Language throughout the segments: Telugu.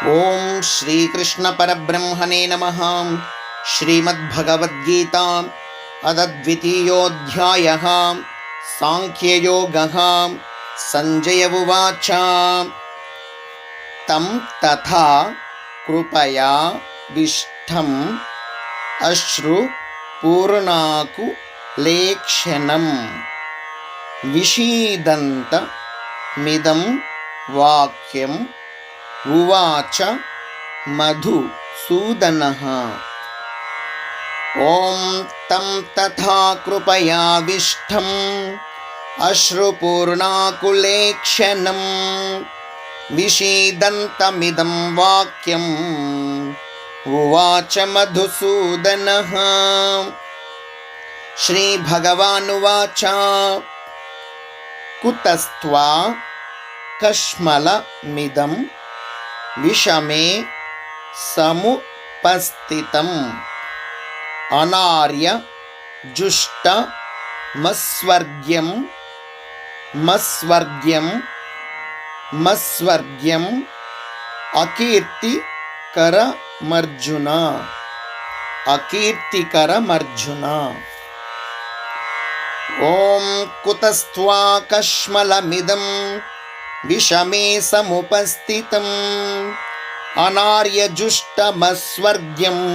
ओम श्रीकृष्ण परब्रह्मणे नमः। श्रीमद्भगवद्गीता अथ द्वितीयोऽध्यायः। सांख्ययोगः। संजय उवाच तं तथा कृपयाविष्ठम् अश्रुपूर्णाकुलेक्षणं विषीदन्तमिदं वाक्यम् उवाच मधुसूदनः। ॐ तं तथा कृपयाविष्ठम् अश्रुपूर्णाकुलेक्षणं विषीदन्तमिदं वाक्यम् उवाच मधुसूदनः। श्रीभगवानुवाच कुतस्त्वा कश्मलमिदं विषमे समुपस्थितम् अनार्य जुष्टमस्वर्ग्यं मस्वर्ग्यम् अकीर्तिकरमर्जुन। ॐ कुतस्त्वा कश्मलमिदं विषमे समुपस्थितम् अनार्यजुष्टमस्वर्ग्यम्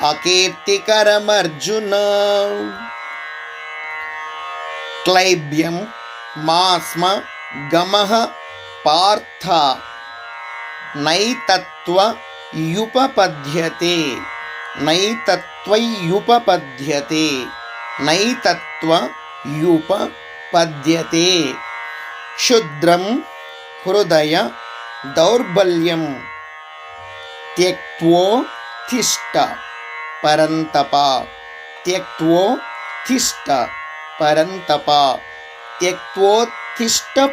अकीर्तिकरमर्जुन। क्लैब्यं मास्म गमः पार्थ नैतत्त्वयुपपद्यते क्षुद्रं हृदय दौर्बल्यं त्यक्त्वोत्तिष्ठ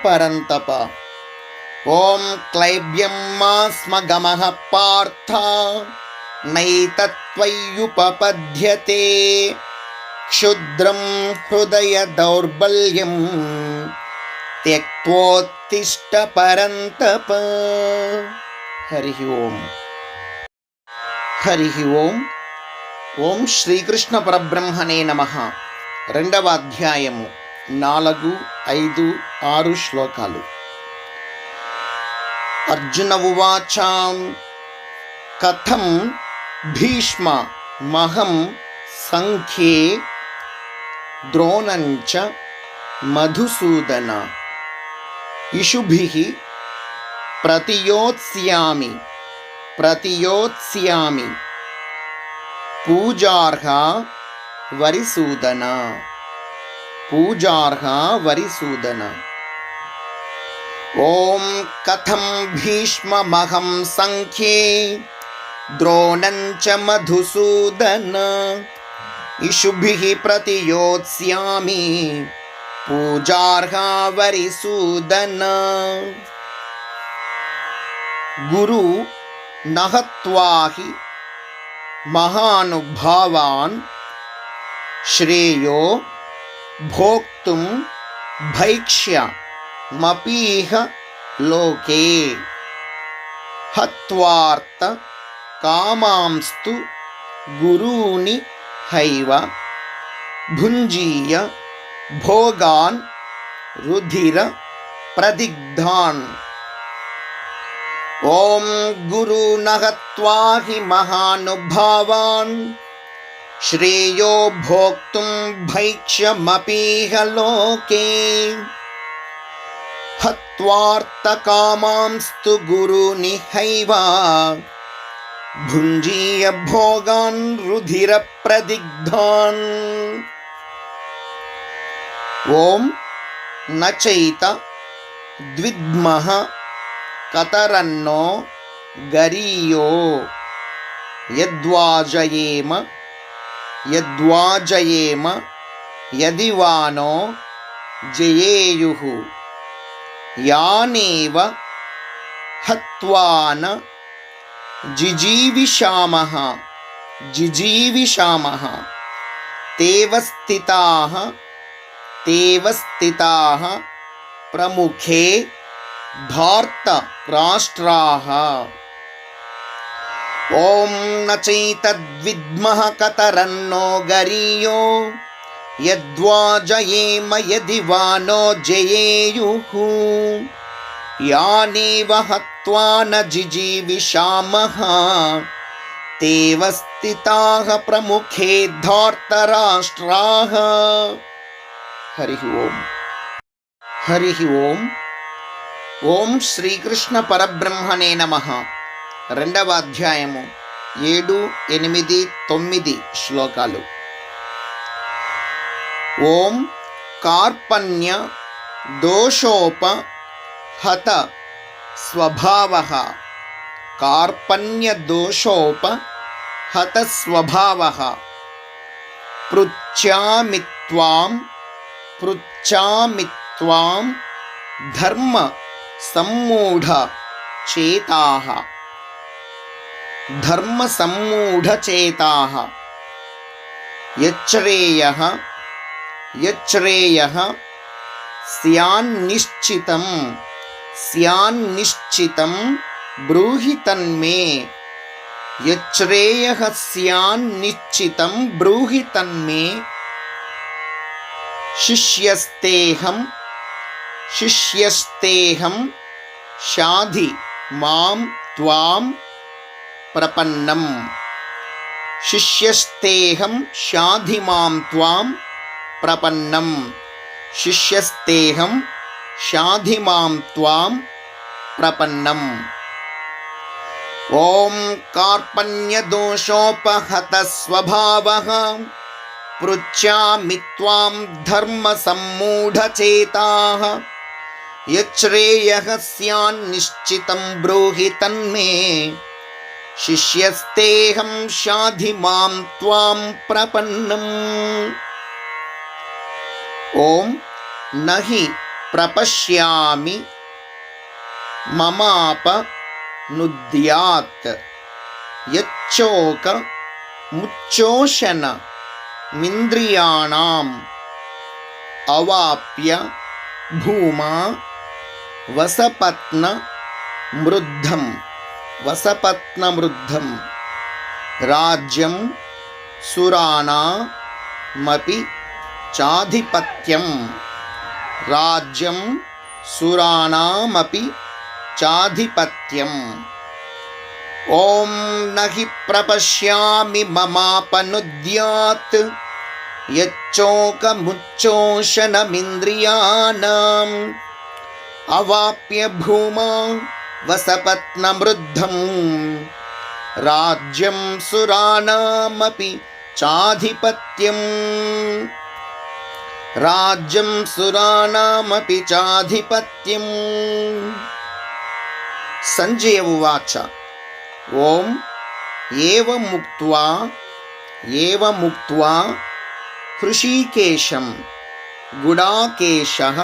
परन्तप। ॐ क्लैब्यं मास्म गमः पार्थ नैतत्त्वयुपपद्यते क्षुद्रं हृदय दौर्बल्यं त्यक्त्वोत्तिष्ठ परन्तप। हरि ओम। ఓం శ్రీకృష్ణ పరబ్రహ్మణే నమః. రెండవ అధ్యాయము 4, 5, 6 శ్లోకాలు. అర్జున ఉవాచ కథం భీష్మ మహం సంఖ్యే ద్రోణంచ మధుసూదన ఇషుభిః ప్రతియోత్స్యామి పూజార్హ వరిసూదన. ఓం కథం భీష్మమహం సంఖ్యే ద్రోణంచ మధుసూదన ఇషుభిః ప్రతియోత్స్యామి పూజార్హ వరిసూదన. గురు నహత్వాహి మహానుభావాన్ శ్రేయో భోక్తుం భైక్ష్యమపీహ లోకే హత్వార్థ కామాంస్తు గురూని హైవ భుంజీయ భోగాన్ రుధిర ప్రదిగ్ధాన్. ఓం గురు నహత్వా హి మహానుభావాన్ శ్రేయో భోక్తుం భైక్ష్యమపీహ లోకే హత్వార్థ కామాంస్తు గురూని హైవ భుంజీయ భోగాన్ రుధిర ప్రదిగ్ధాన్. ఓం నచైత ద్విద్మః కతరన్నో గరీయో యద్వాజయేమ యదివానో జయేయుః యానేవ హత్వాన జిజీవిషామః తేవ స్థితాః ప్రముఖే धार्त राष्ट्राः। ॐ न चैतद्विद्मः कतरन्नो गरीयो यद्वा जयेम यदि वा नो जयेयुः। यानेव हत्वा न जिजीविषामः तेव स्थिताः प्रमुखे धार्तराष्ट्राः। हरिः ओम्। हरिः ओम्। ఓం శ్రీకృష్ణ పరబ్రహ్మణే నమః. 2వ అధ్యాయము 7, 8, 9 శ్లోకాలు. ఓం కార్పణ్య దోషోపహత స్వభావః. కార్పణ్య దోషోపహత స్వభావః. పృచ్ఛామి త్వాం ధర్మ సమ్మూఢ చేతాః. ధర్మ సమ్మూఢ చేతాః. యచ్ఛ్రేయః స్యాన్నిశ్చితం బ్రూహి తన్మే. యచ్ఛ్రేయః స్యాన్నిశ్చితం బ్రూహి తన్మే. శిష్యస్తేహం షాధి మాం త్వాం ప్రపన్నం. శిష్యస్తేహం షాధి మాం త్వాం ప్రపన్నం. శిష్యస్తేహం షాధి మాం త్వాం ప్రపన్నం. ఓం కార్పణ్య దోషోపహత స్వభావః. పృచ్ఛామి త్వాం ధర్మ సమ్మూఢ చేతాః. యచ్ఛ్రేయః స్యాన్నిశ్చితం బ్రూహి తన్మే. శిష్యస్తేహం షాధి మాం త్వాం ప్రపన్నం. ఓం నహి ప్రపశ్యామి మమాపనుద్యాత్. యచ్చోక ముచ్చోషణ మింద్రియాణాం అవాప్య భూమా వసపత్నమృద్ధం. రాజ్యం సురాణామపి చాధిపత్యం. రాజ్యం సురాణామపి చాధిపత్యం. ఓం నహి ప్రపశ్యామి మమాపనుద్యాత్. యచ్చోకముచ్చోషణమింద్రియాణాం అవాప్య భూమా వసపత్నమృద్ధం. రాజ్యం సురాణామపి చాధిపత్యం. రాజ్యం సురాణామపి చాధిపత్యం. సంజయ ఉవాచ. ఓం ఏవముక్త్వా హృషీకేశం గుడాకేశః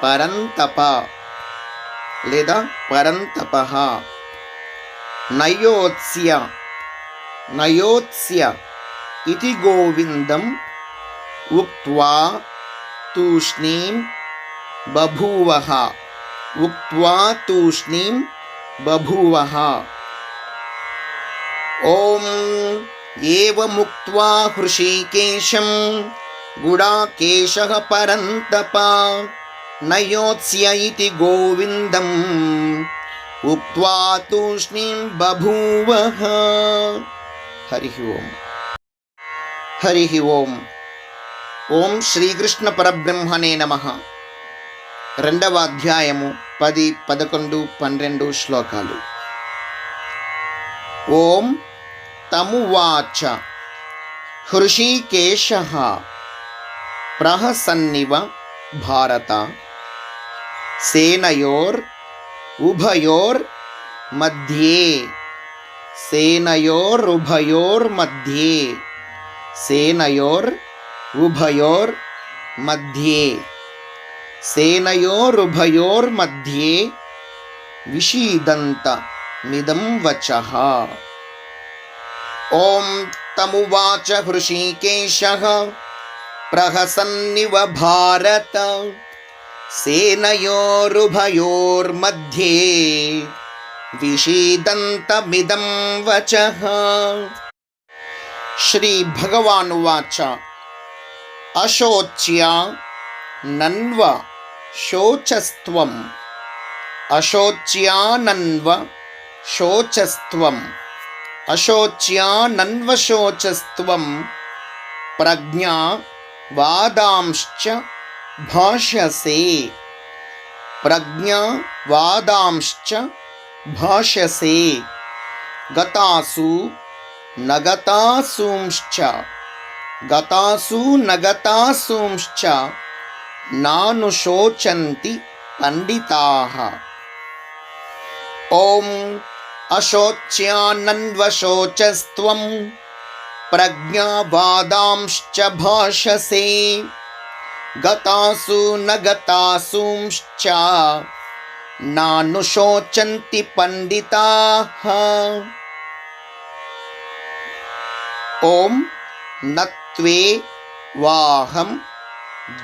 పరంతప లేదా పరంతపః నయోత్స్య ఇతి గోవిందం ఉక్త్వా తూష్ణీం బభూవః. ఓం ఏవముక్త్వా హృషీకేశం గుడాకేశః పరంతప నయోత్స్య ఇతి గోవిందం ఉక్త్వా తూష్ణీం బభూవః. హరి ఓం. హరి ఓం. ఓం శ్రీకృష్ణ పరబ్రహ్మణే నమః. 2వ అధ్యాయము 10, 11, 12 శ్లోకాలు. ఓం తమువాచ. హృషీకేశః ప్రహసన్నివ భారత. సేనయోరుభయోర్मध्ये. సేనయోరుభయోర్मध्ये విషీదంతమిదం వచః. ఓం తమువాచ హృషీకేశః ప్రహసన్నివ భారత. సేనయోరుభయోర్मध्ये విషీదంతమిదం వచః. శ్రీ భగవానువాచ అశోచ్య నన్వ శోచస్త్వం అశోచ్యానన్వ శోచస్త్వం అశోచ్యానన్వశోచస్త్వం ప్రజ్ఞా వాదాంశ్చ భాష్యసే ప్రజ్ఞా వాదాంశ్చ భాష్యసే గతాసు నగతాసూంశ్చ గతాసు నగతాసూంశ్చ నానుశోచంతి పండితాః. ఓం అశోచ్యానన్వశోచస్త్వం ప్రజ్ఞావాదాంశ్చ భాషసే గతాసు నగతాసూంశ్చ నానుశోచంతి పండితాః. ఓం నత్వే వాహం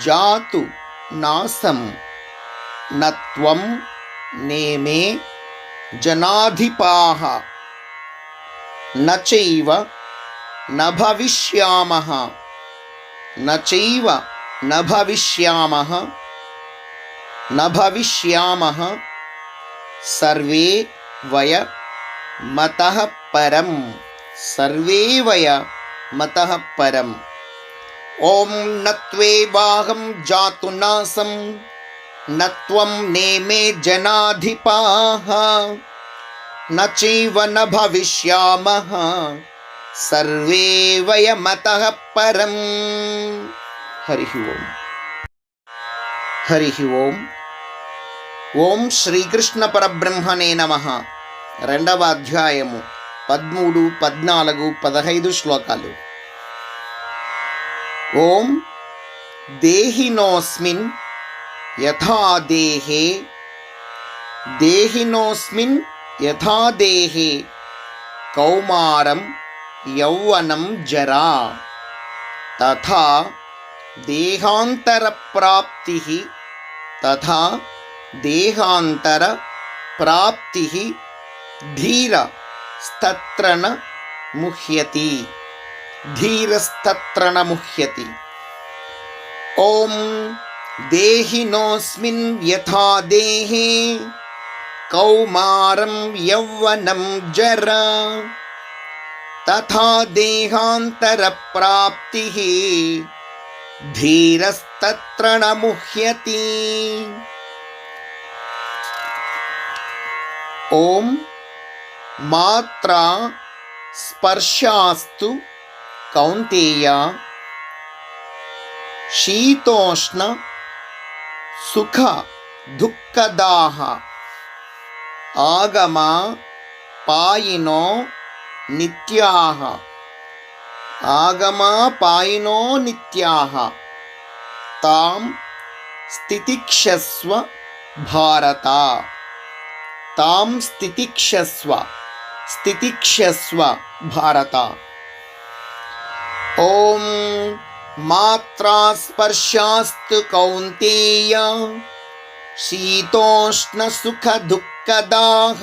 జాతు నాసం నత్వం నేమే జనాధిపాః నచైవ న భవిష్యామః నచైవ న భవిష్యామః న భవిష్యామః సర్వే వయ మతః పరం సర్వే వయ మతః పరం. ఓం నత్వేవాహం జాతు నాసం నత్వం నేమే జనాధిపాః నచైవ న భవిష్యామః సర్వే వయ మతః పరం. హరి ఓం. హరి ఓం. ఓం శ్రీకృష్ణ పరబ్రహ్మణే నమః. 2వ అధ్యాయము 13, 14, 15 శ్లోకాలు. ఓం దేహినోస్మిన్ యథా దేహే దేహినోస్మిన్ యథా దేహే కౌమారం యౌవనం జరా తథా దేహాంతర ప్రాప్తిః తథా దేహాంతర ప్రాప్తిః ధీరస్తత్ర న ముహ్యతి ధీరస్తత్ర న ముహ్యతి. ఓం దేహినోస్మిన్ యథా దేహే కౌమారం యౌవనం జరా తథా దేహాంతర ప్రాప్తిః ధీరస్తత్ర న ముహ్యతి. ఓం మాత్రా స్పర్శాస్తు కౌంతేయ శీతోష్ణ సుఖ దుఃఖదాః ఆగమా పాయినో నిత్యాః ఆగమా పాయినో నిత్యాః తాం స్థితిక్షస్వ భారత తాం స్థితిక్షస్వ స్థితిక్షస్వ భారత. ఓం మాత్రా స్పర్శాస్తు కౌంతేయ శీతోష్ణ సుఖ దుఃఖదాః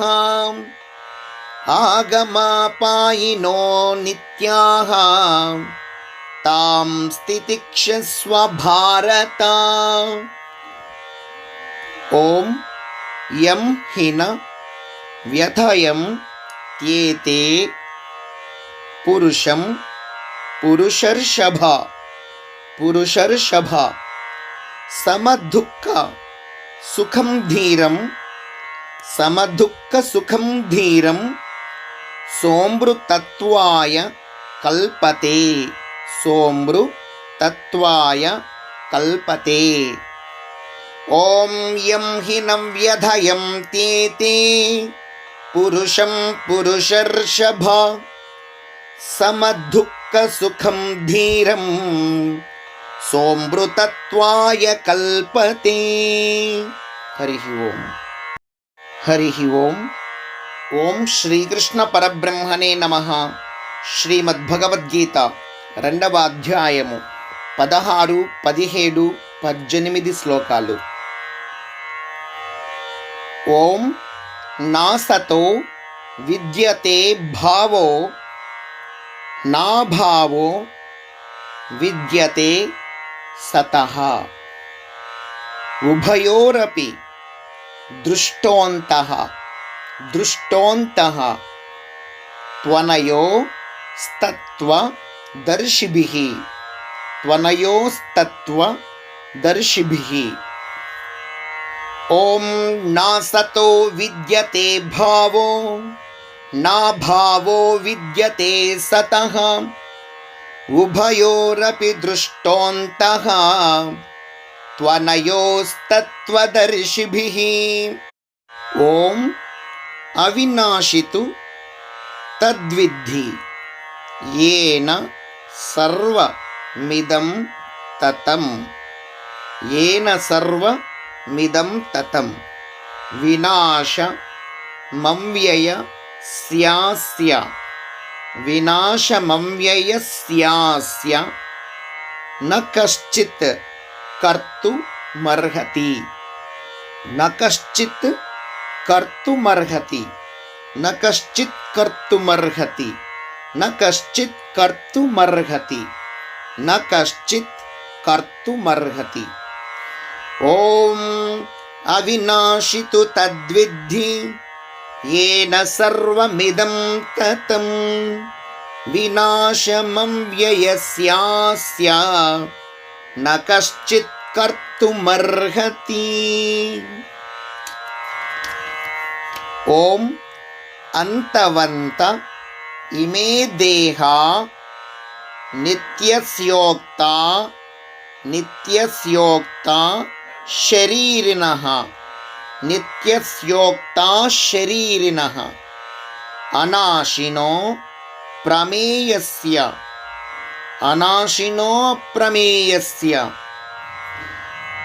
ఆగమాపాయినో నిత్యాః తాం స్థితిక్షస్వ భారత. ఓం యం హిన వ్యథయం త్యేతే పురుషం పురుషర్షభ పురుషర్షభ సమదుఃఖ సుఖం ధీరం సమదుఃఖ సుఖం ధీరం సోమృతత్వాయ కల్పతే సోమృతత్వాయ కల్పతే. ఓం యం హినం వ్యథయం త్యేతే పురుషం పురుషర్షభ సమదుఃఖ సుఖం ధీరం సోమృతత్వాయ కల్పతే. హరి ఓం. హరి ఓం. ఓం శ్రీకృష్ణ పరబ్రహ్మణే నమః. శ్రీమద్భగవద్గీత 2వ అధ్యాయము 16, 17, 18 శ్లోకాలు. ఓం నాసతో విద్యతే భావో నాభావో విద్యతే సతః. ఉభయోరపి దృష్టోంతః త్వనయోస్తత్వదర్శిభిః. ఓం నాసతో విద్యతే భావో నాభావో విద్యతే సతః. ఉభయోరపి దృష్టోంతః త్వనయోస్తత్వదర్శిభిః. ఓం అవినాశితు తద్విద్ధి ఏన సర్వమిదం తతం. ఏన సర్వమిదం తతం. వినాశమవ్యయస్యాస్య వినాశమవ్యయస్యాస్య న కశ్చిత్ కర్తుమర్హతి. న కశ్చిత్ కర్తుమర్హతి. న కశ్చిత్ కర్తుమర్హతి. న కశ్చిత్ కర్తుమర్హతి. న కశ్చిత్ కర్తుమర్హతి. ఓం అవినాశితు తద్విద్ధి ఏన సర్వమిదం తతం. వినాశమవ్యయస్యాస్య న కశ్చిత్ కర్తుమర్హతి. ఓం అంతవంత ఇమే దేహా నిత్యస్యోక్తా శరీరిణః. నిత్యస్యోక్తా శరీరిణః అనాశినో ప్రమేయస్య. అనాశినో ప్రమేయస్య.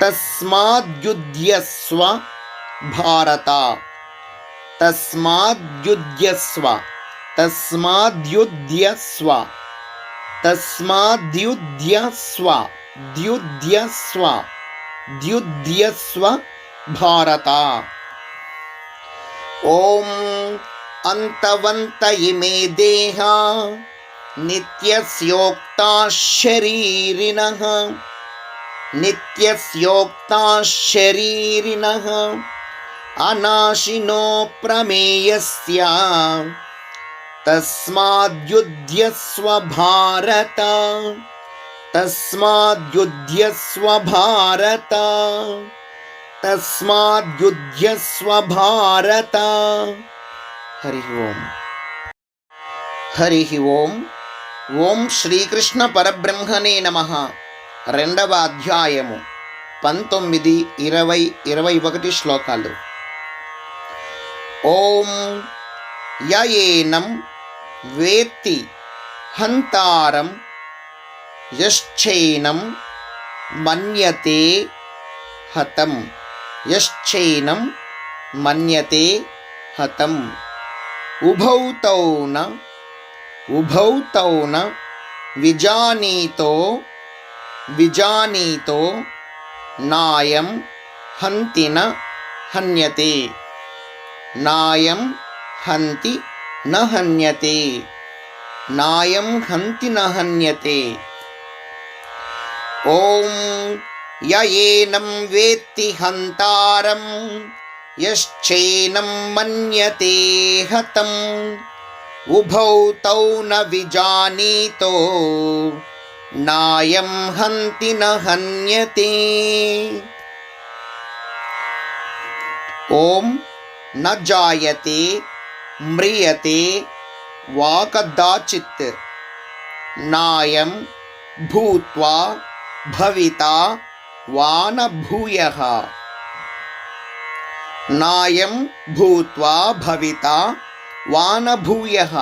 తస్మాద్యుధ్యస్వ భారత. తస్మాద్యుధ్యస్వ. తస్మాద్యుధ్యస్వ. తస్మాద్యుధ్యస్వ. ద్యుధ్యస్వ. ద్యుధ్యస్వ భారత. ఓం అంతవంత ఇమే దేహా నిత్యస్యోక్తా శరీరిణః. నిత్యస్యోక్తా శరీరిణః అనాశినో ప్రమేయస్య. తస్మాద్యుధ్యస్వ భారత. తస్మాద్యుధ్యస్వ భారత. తస్మాద్యుధ్యస్వ భారత. హరి ఓం. హరి ఓం. ఓం శ్రీకృష్ణ పరబ్రహ్మణే నమః. 2వ అధ్యాయము 19, 20, 21 శ్లోకాలు. ఓం యయేనం వేత్తి హంతారం యశ్చైనం మన్యతే హతం. యశ్చైనం మన్యతే హతం. ఉభౌ తౌ న విజానీతో నాయం హంతి న హన్యతే. నాయం హంతి న హన్యతే. నాయం హంతి న హన్యతే. ఓం యయేనం వేత్తి హంతారం యశ్చైనం మన్యతే హతం. ఉభౌ తౌ న విజానీతో నాయం హంతి న హన్యతే. ఓం న జాయతే మ్రియతే వా కదాచిత్. నాయం భూత్వా భవితా వా న భూయః. నాయం భూత్వా భవితా వా న భూయః.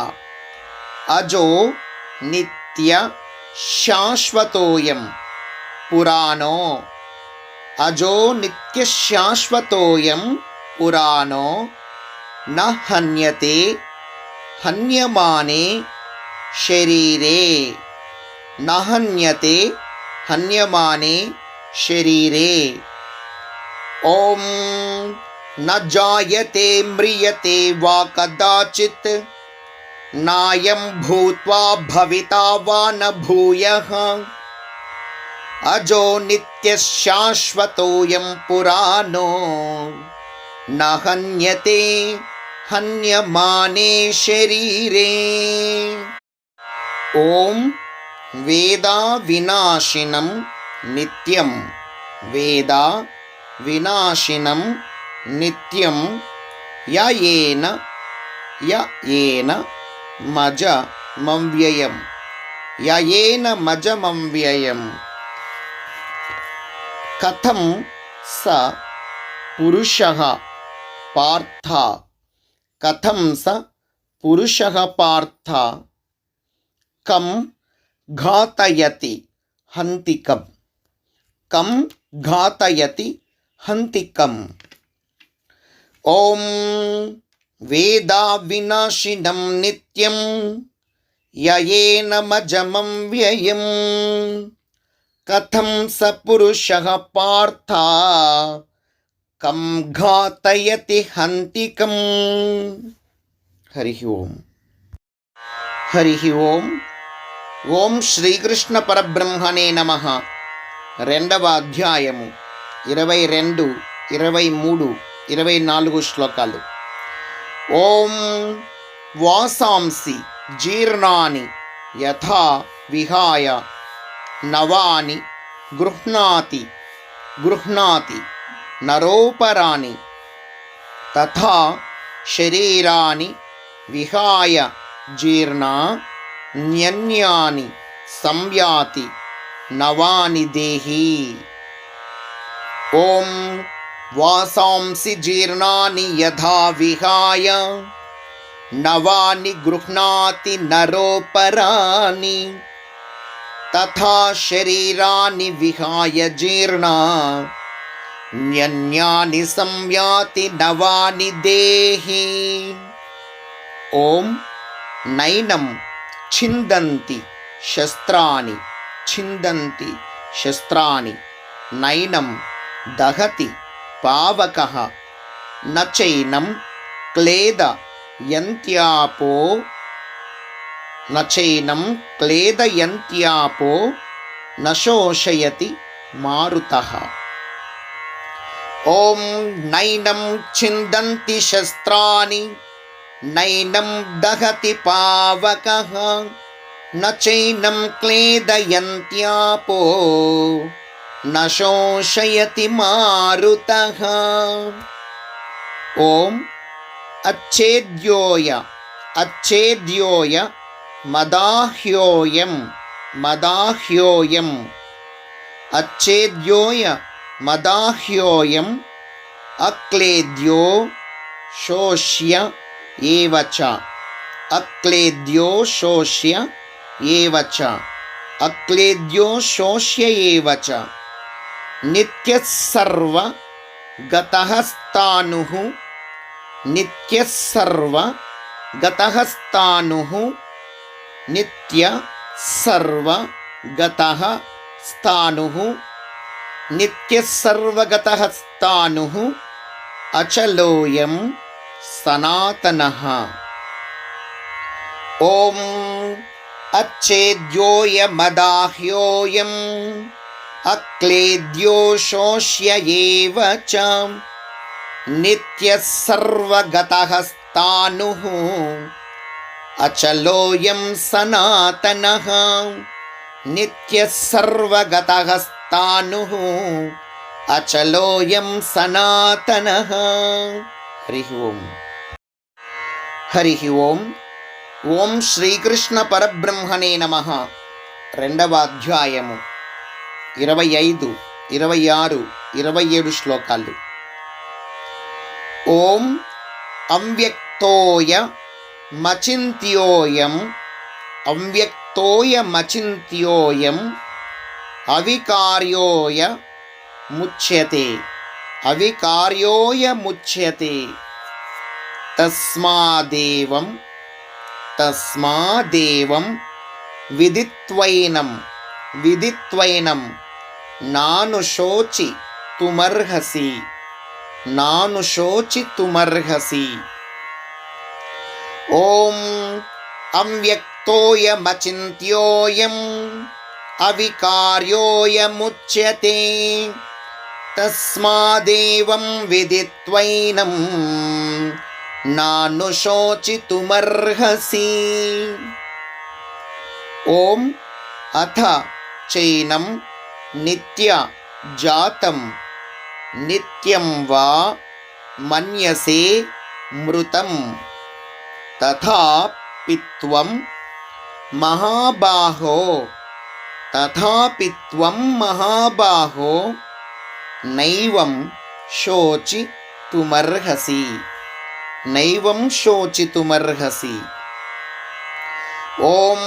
అజో నిత్య శాశ్వతోయం పురాణో. అజో నిత్య శాశ్వతోయం పురాణో న హన్యతే హన్యమానే శరీరే. న హన్యతే హన్యమానే శరీరే. ఓం न जायते म्रियते वा कदाचित् नायं भूत्वा भविता वा न भूयः अजो नित्यः शाश्वतोऽयं पुराणो न हन्यते हन्यमाने शरीरे। ओम वेदा विनाशिनं नित्यं वेदा विनाशिनं नित्यं येन मजमव्ययम् कथं स पुरुषः पार्थ कथं स पुरुषः पार्थ कं घातयति हन्तिकम् कं घातयति हन्तिकम्। ओम वेदा विनाशिनं नित्यं येन मजमव्ययम् कथं स पुरुषः पार्थ कं घातयति हन्तिकम्। हरिः ओम हरिः ओम। ఓం శ్రీకృష్ణ పరబ్రహ్మణే నమః. 2వ అధ్యాయము 22, 23, 24 శ్లోకాలు. ఓం వాసాంసి జీర్ణాని యథా విహాయ నవాని గృహ్ణాతి నరోపరాణి తథా శరీరాని విహాయ జీర్ణా న్యన్యాని సంయాతి నవాని దేహి. ఓం వాసాంసి జీర్ణాని యథా విహాయ నవాని గృహ్ణాతి నరోపరాణి తథా శరీరాని విహాయ జీర్ణా న్యన్యాని సంయాతి నవాని దేహి. ఓం నైనం ఛిందంతి శస్త్రాణి నైనం దహతి పావకః న చైనం క్లేదయంత్యాపో న శోషయతి మారుతః. ఓం నైనం ఛిందంతి శస్త్రాణి నైనం దహతి పావకః న చైనం క్లేదయంత్యాపో న శోషయతి మారుతః. ఓం అచ్ఛేద్యోయ మదాహ్యోయం అక్లేద్యో శోష్య ఏవచ నిత్యస్సర్వగతః స్థాణుః అచలోయం సనాతనః. ఓం అచ్ఛేద్యోయమదాహ్యోయం అక్లేద్యో శోష్య ఏవ చ నిత్యస్సర్వగతః స్థాణుః అచలోయం సనాతనః. నిత్యస్సర్వగతః స్థాణుః అచలోయం సనాతనః. హరి ఓం. ఓం శ్రీకృష్ణ పరబ్రహ్మణే నమః. 2వ అధ్యాయము 25, 26, 27 శ్లోకాలు. ఓం అవ్యక్తోయమచింత్యోయం అవికార్యోయముచ్యతే తస్మాదేవం విదిత్వైనం నానుశోచి తుమర్హసి నాను శోచితుమర్హసి. ఓం అవ్యక్తోయమచింత్యోయం అవికార్యోయముచ్యతే తస్మాదేవం విదిత్వైనం నాను శోచితుమర్హసి. ఓం అథ చైనం నిత్య జాతం నిత్యం వా మన్యసే మృతం తథాపి త్వం మహాబాహో నైవం శోచితుమర్హసి. ఓం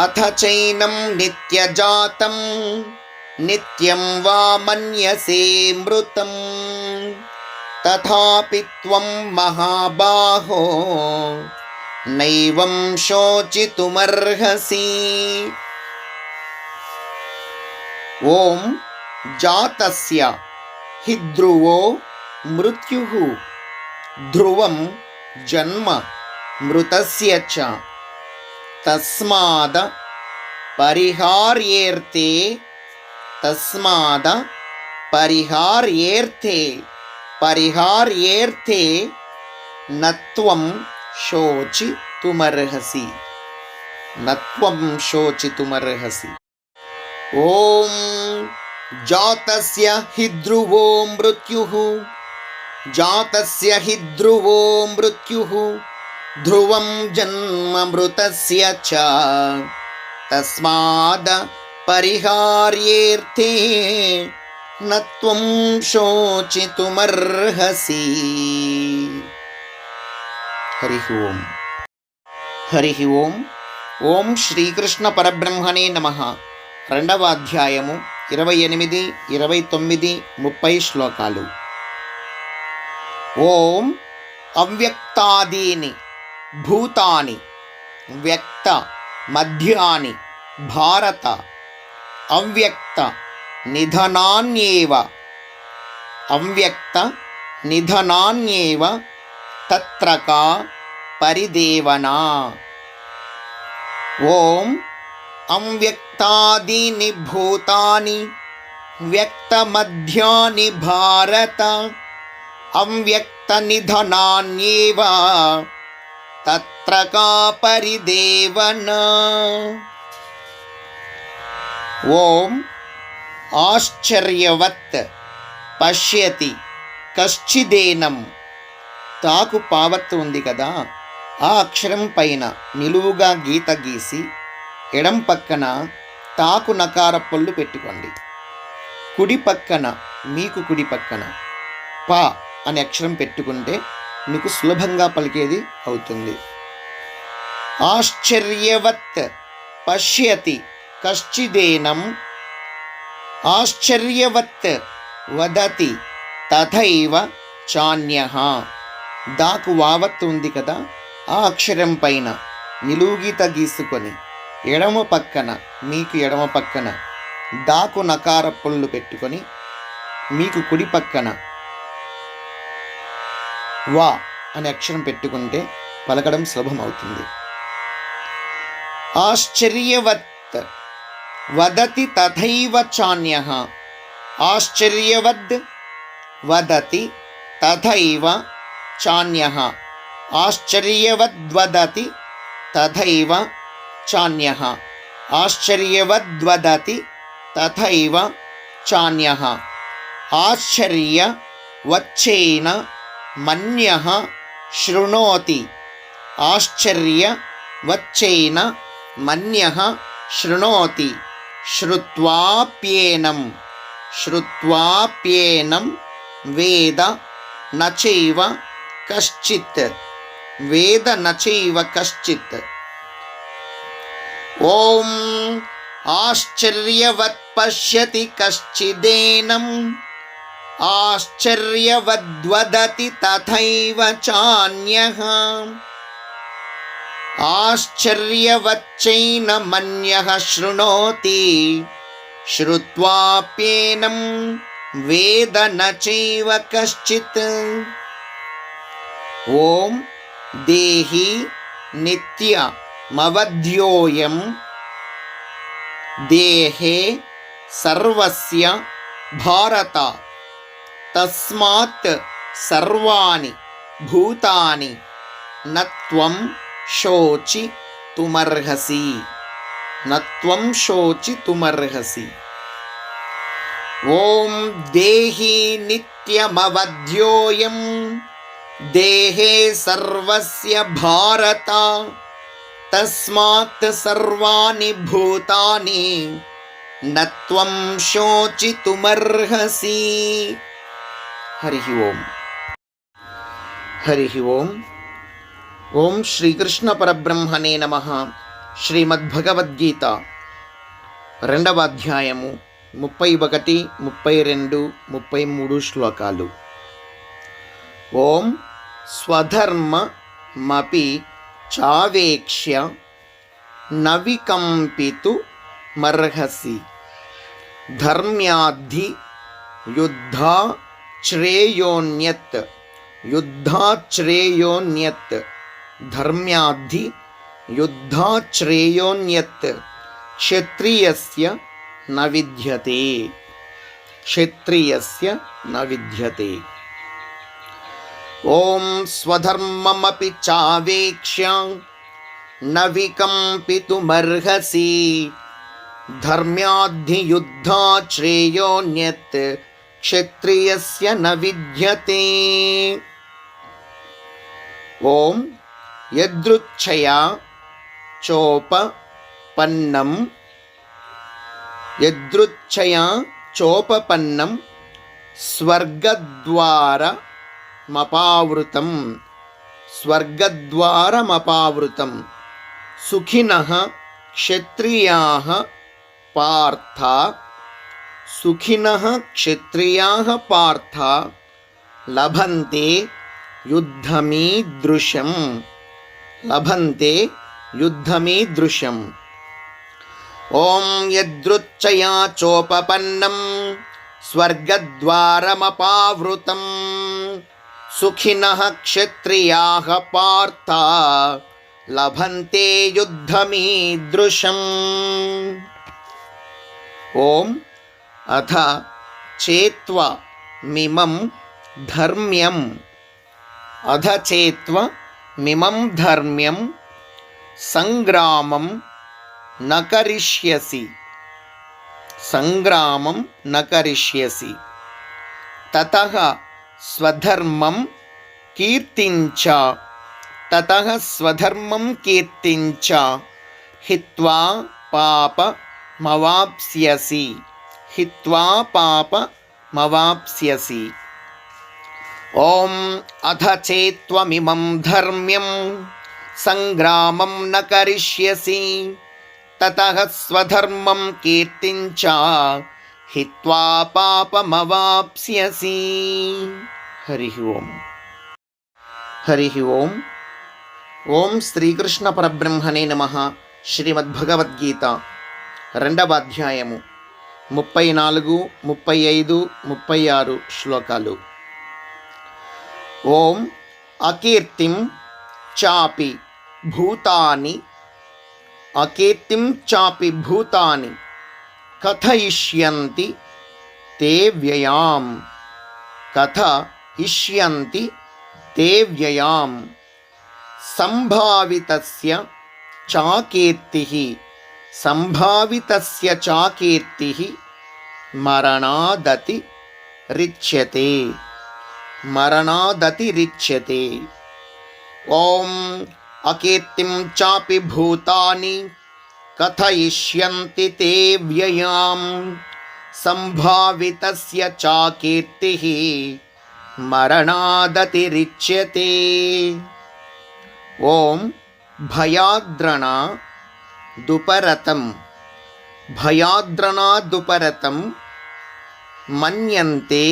అథ చైనం నిత్యజాతం నిత్యం వా మన్యసే మృతం తథాపి త్వం మహాబాహో నైవం శోచితుమర్హసి. ఓం జాతస్య హి ధ్రువో మృత్యుః ధ్రువం జన్మ మృతస్య చ తస్మాద పరిహార్యేర్థే నత్వం శోచితుమర్హసి. ఓం జాతస్య హి ధ్రువో మృత్యుః ధ్రువం జన్మ మృతస్య చ తస్మాద పరిహార్యేర్థే నత్వం శోచితుమర్హసి. హరి ఓం. ఓం శ్రీకృష్ణ పరబ్రహ్మణే నమః. 2వ అధ్యాయము 28, 29, 30 శ్లోకాలు. ఓం అవ్యక్తాదీని భూతాని వ్యక్త మధ్యాని భారత అవ్యక్త నిధనాన్యేవ తత్ర కా పరిదేవనా. ఓం అవ్యక్తాదీని భూతాని వ్యక్తమధ్యాని భారత అవ్యక్త నిధనాన్యేవ తత్ర కా పరిదేవనా. ఓం ఆశ్చర్యవత్ పశ్యతి కశ్చిదేనం. తాకు పావత్తు ఉంది కదా, ఆ అక్షరం పైన నిలువుగా గీత గీసి ఎడం పక్కన తాకు నకార పొల్లు పెట్టుకోండి. కుడి పక్కన పా అనే అక్షరం పెట్టుకుంటే మీకు సులభంగా పలికేది అవుతుంది. ఆశ్చర్యవత్ పశ్యతి కశ్చిదేనం ఆశ్చర్యవత్ వదతి తథైవ చాన్యః. దాకు వావత్తు ఉంది కదా, ఆ అక్షరం పైన నిలువుగీత గీసుకొని ఎడమ పక్కన దాకు నకార పొల్లు పెట్టుకొని మీకు కుడి పక్కన వా అనే అక్షరం పెట్టుకుంటే పలకడం సులభమవుతుంది. ఆశ్చర్యవత్ వదతి తథైవ చాన్యః. ఆశ్చర్యవద్ వదతి తథైవ చాన్యః. ఆశ్చర్యవద్వదతి తథైవ చాన్యః. ఆశ్చర్యవద్వదతి తథైవ చాన్యః. ఆశ్చర్యవచ్చేన మన్యః శృణోతి. ఆశ్చర్యవచ్చేన మన్యః శృణోతి. శ్రుత్వాప్యేనం వేద నచైవ కశ్చిత్. ఓం ఆశ్చర్యవత్ పశ్యతి కశ్చిదేనం ఆశ్చర్యవద్వదతి తథైవ చాన్యః. ఆశ్చర్యవచ్చైన మన్యః శృణోతి. శ్రుత్వాప్యేనం వేద న చైవ కశ్చిత్. ఓం దేహి నిత్యమవధ్యోయం దేహే సర్వస్య భారత తస్మాత్ సర్వాణి భూతాని నత్వం శోచితుమర్హసి. నత్వం శోచితుమర్హసి. ఓం దేహి నిత్యమవధ్యోయం దేహే సర్వస్య భారత తస్మాత్ సర్వాణి భూతాని నత్వం శోచితుమర్హసి. హరి ఓం. హరి ఓం. ఓం శ్రీకృష్ణ పరబ్రహ్మణే నమః. శ్రీమద్భగవద్గీత 2వ అధ్యాయము 31, 32, 33 శ్లోకాలు. ఓం స్వధర్మమపి చావేక్ష్య నవికంపితుమర్హసి. ధర్మ్యాద్ధి యుద్ధాశ్రేయోన్యత్. యుద్ధాశ్రేయోన్యత్. ధర్మ్యాద్ధి యుద్ధాశ్రేయోన్యత్ క్షత్రియస్య న విద్యతే. క్షత్రియస్య న విద్యతే. ఓం స్వధర్మమపి చావేక్ష్య న వికంపితుమర్హసి. ధర్మ్యాద్ధి యుద్ధాశ్రేయోన్యత్ క్షత్రియస్య న విద్యతే. ఓం యదృచ్ఛయా చోపపన్నం. యదృచ్ఛయా చోపపన్నం స్వర్గద్వారమపావృతం. స్వర్గద్వారమపావృతం సుఖినః క్షత్రియాః పార్థ. సుఖినః క్షత్రియాః పార్థ లభంతే యుద్ధమీదృశం. లభంతే యుద్ధమీదృశం. ఓం యదృచ్ఛయా చోపపన్నం స్వర్గద్వారమపావృతం సుఖినః క్షత్రియాః పార్థ లభంతే యుద్ధమీదృశం. ఓం అథ చేత్వమిమం ధర్మ్యం. అథ చేత్వమిమం ధర్మ్యం సంగ్రామం న కరిష్యసి. సంగ్రామం న కరిష్యసి. తతః స్వధర్మం కీర్తించ. తతః స్వధర్మం కీర్తించ హిత్వా పాపమవాప్స్యసి. హిత్వా పాపమవాప్స్యసి. ఓం అథ చేత్వమిమం ధర్మ్యం సంగ్రామం న కరిష్యసి. తతః స్వధర్మం కీర్తించ హిత్వా పాపమవాప్స్యసి. హరి ఓం. హరి ఓం. ఓం శ్రీకృష్ణ పరబ్రహ్మణే నమః. శ్రీమద్భగవద్గీత 2వ అధ్యాయము 34, 35, 36 శ్లోకాలు. ఓం అకీర్తిం చాపి భూతాని. అకీర్తిం చాపి భూతాని కథయిష్యంతి తే వ్యయాం. కథయిష్యంతి తే వ్యయాం. సంభావితస్య చాకీర్తిః. సంభావితస్య చాకీర్తిః మరణాదతి రిచ్యతే. మరణాదతి రిచ్యతే. ఓం అకీర్తిం చాపి భూతాని కథయిష్యంతి తే వ్యయాం. సంభావితస్య చాకీర్తిః మరణాదతి రిచ్యతే. ఓం భయాద్రణా దుపరతం. భయాద్రణా దుపరతం మన్యంతే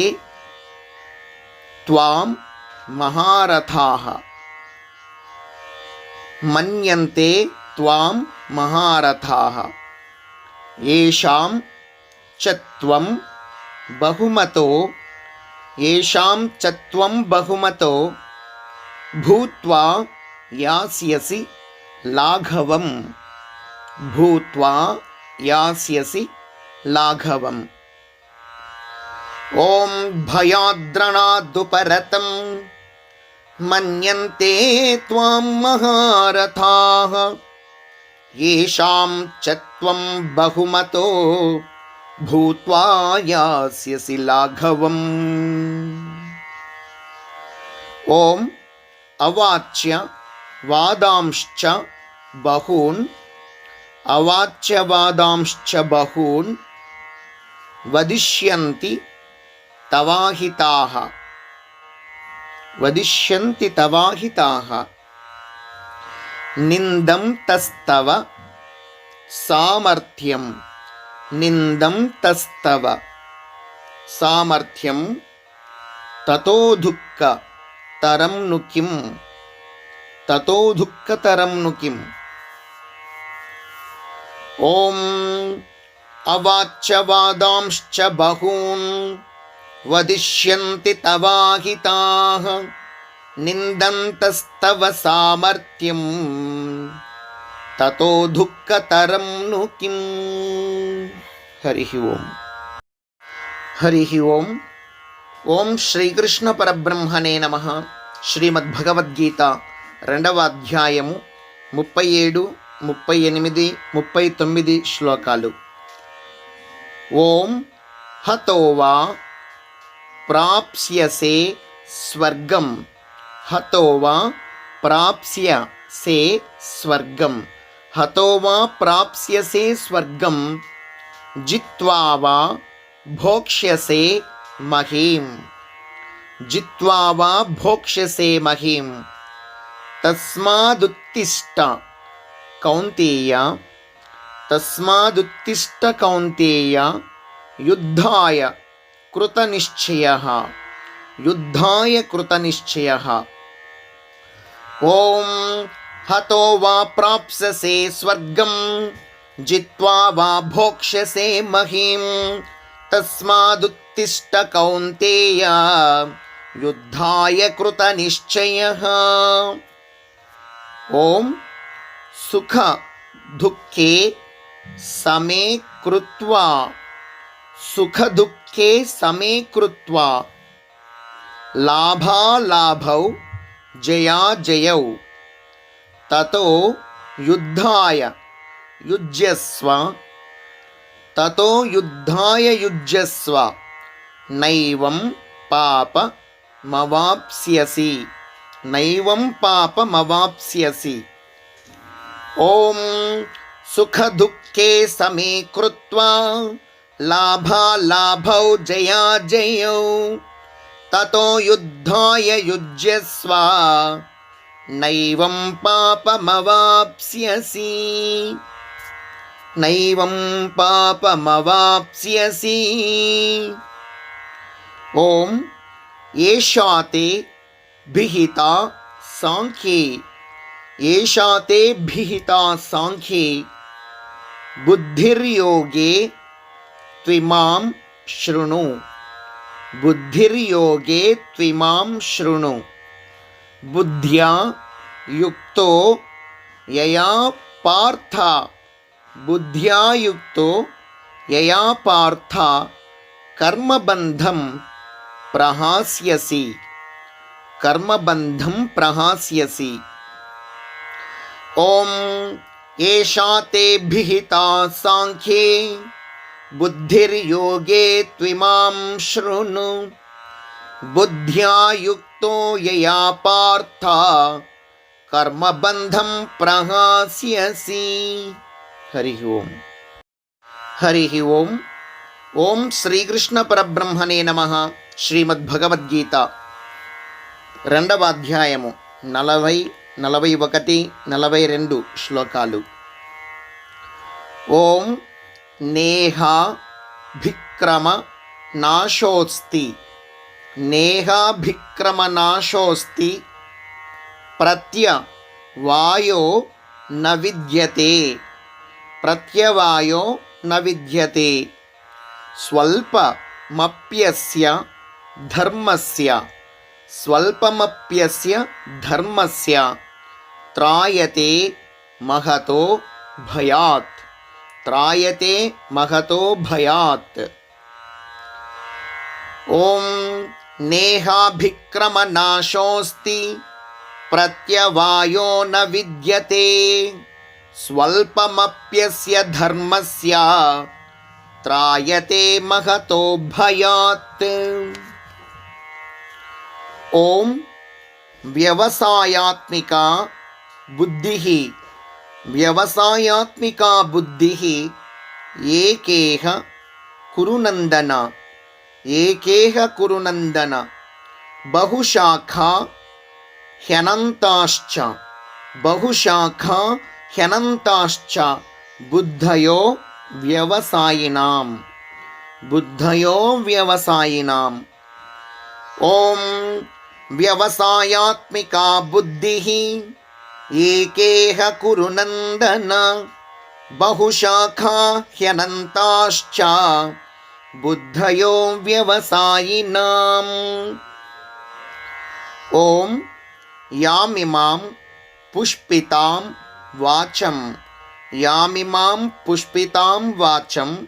త్వాం మహారథాః. మన్యంతే త్వాం మహారథాః. ఏషాం చ త్వం బహుమతో ఏషాం చ త్వం బహుమతో భూత్వా యాస్యసి లాఘవం భూత్వా యాస్యసి లాఘవం. ఓం భయాద్రణాదుపరతం మన్యంతే త్వాం మహారథాః ఏషాం చ త్వం బహుమతో భూత్వా యాస్యసి లాఘవం. ఓం అవాచ్య వాదాంశ్చ బహూన్ అవాచ్య వాదాంశ్చ బహూన్ వదిష్యంతి తవాహితాః వదిష్యంతి తవాహితాః నిందం తస్తవ సామర్థ్యం నిందం తస్తవ సామర్థ్యం తతో దుఃఖతరం ను కిం తతో దుఃఖతరం ను కిం. ఓం అవాచ్య వాదాంశ్చ బహూన్ వదిష్యంతి తవాహితాః నిందంతస్తవ సామర్థ్యం తతో దుఃఖతరం ను కిం. హరి ఓం. హరి ఓం. ఓం శ్రీకృష్ణ పరబ్రహ్మణే నమః. శ్రీమద్భగవద్గీత 2వ అధ్యాయము 37, 38, 39 శ్లోకాలు. ఓం హతో వా ప్రాప్స్యసే స్వర్గం హతో వా ప్రాప్స్యసే స్వర్గం హతో వా ప్రాప్స్యసే స్వర్గం జిత్వా వా భోక్ష్యసే మహీం జిత్వా వా భోక్ష్యసే మహీం. తస్మాదుత్తిష్ట కౌంతేయ తస్మాదుత్తిష్ట కౌంతేయ యుద్ధాయ కృతనిశ్చయః యుద్ధాయ కృతనిశ్చయః. ఓం హతో వా ప్రాప్స్యసే స్వర్గం జిత్వా వా భోక్ష్యసే మహీం. తస్మాదుత్తిష్ట కౌంతేయ యుద్ధాయ కృతనిశ్చయః. ఓం సుఖ దుఃఖే సమే కృత్వా సుఖ దుఃఖే సమే కృత్వా లాభాలాభౌ జయాజయౌ తతో యుద్ధాయ యుజ్యస్వ తతో యుద్ధాయ యుజ్యస్వ నైవం పాపమవాప్స్యసి నైవం పాపమవాప్స్యసి. ఓం సుఖ దుఃఖే సమే కృత్వా లాభాలాభౌ జయాజయౌ తతో యుద్ధాయ యుజ్యస్వ నైవం పాపమవాప్స్యసి నైవం పాపమవాప్స్యసి. ఓం ఏషా తే భిహితా సాంఖ్యే ఏషా తే భిహితా సాంఖ్యే బుద్ధిర్యోగే త్విమాం శృణు బుద్ధిర్యోగే త్విమాం శృణు. బుద్ధ్యా యుక్తో యయా పార్థ బుద్ధ్యా యుక్తో యయా పార్థ కర్మబంధం ప్రహాస్యసి కర్మబంధం ప్రహాస్యసి. ఓం ఏషా తే భిహితా సాంఖ్యే బుద్ధిర్యోగే త్విమాం శృణు బుద్ధ్యా యుక్తో యయా పార్థ కర్మబంధం ప్రహాస్యసి. హరి ఓం. హరి ఓం. ఓం శ్రీకృష్ణ పరబ్రహ్మణే నమః. శ్రీమద్భగవద్గీత 2వ అధ్యాయము 40, 41, 42 శ్లోకాలు. ఓం నేహాభిక్రమ నాశోస్తి నేహాభిక్రమ నాశోస్తి ప్రత్యవాయో న విద్యతే ప్రత్యవాయో న విద్యతే స్వల్ప మప్యస్య ధర్మస్య స్వల్పమప్యస్య ధర్మస్య త్రాయతే మహతో భయాత్. త్రాయతే మహతో భయాత్. ఓం నేహాభిక్రమనాశోస్తి ప్రత్యవాయో న విద్యతే స్వల్పమప్యస్య ధర్మస్య త్రాయతే మహతో భయాత్. ఓం వ్యవసాయాత్మికా బుద్ధిః. వ్యవసాయాత్మికా బుద్ధిః ఏకేహ కురునందన. ఏకేహ కురునందన. బహుశాఖా హ్యనంతాశ్చ. బహుశాఖా హ్యనంతాశ్చ బుద్ధయో వ్యవసాయినాం. బుద్ధయో వ్యవసాయినాం. ఓం వ్యవసాయాత్మికా బుద్ధిః ఏకేహ కురునందన బహుశాఖా హ్యనంతాశ్చ బుద్ధయో వ్యవసాయినాం. ఓం యామిమాం పుష్పితాం వాచం. యామిమాం పుష్పితాం వాచం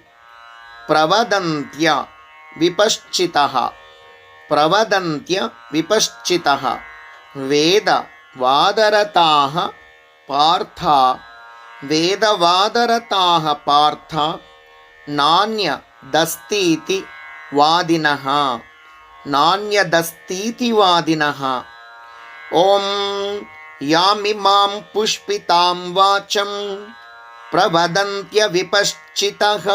ప్రవదంత్య విపశ్చితః. ప్రవదంత్య విపశ్చితః వేద వాదరతాః పార్థ. వేదవాదరతాః పార్థ నాన్యదస్तीति వాదినః. నాన్యదస్तीति వాదినః. ఓం యామిమాం పుష్పితాం వాచం ప్రవదంత్య విపశ్చితః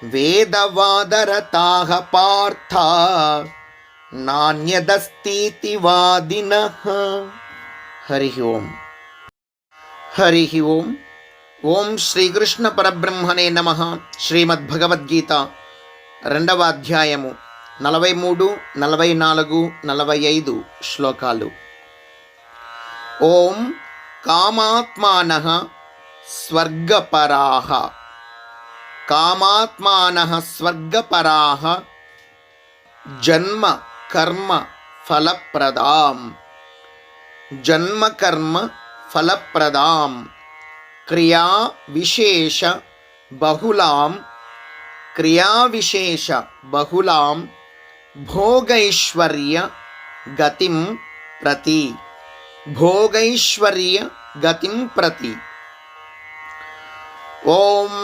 వేదవాదరతాః పార్థ నాన్యదస్तीति వాదినః. హరి ఓం. హరి ఓం. ఓం శ్రీకృష్ణ పరబ్రహ్మణే నమః. శ్రీమద్భగవద్గీత 2వ అధ్యాయము 43, 44, 45 శ్లోకాలు. ఓం కామాత్మానః స్వర్గపరాః. కామాత్మానః స్వర్గపరాః జన్మ కర్మ ఫలప్రదాం. జన్మ కర్మ ఫలప్రదాం క్రియా విశేష బహుళాం. క్రియా విశేష బహుళాం భోగైశ్వర్య గతిం ప్రతి. భోగైశ్వర్య గతిం ప్రతి. ఓం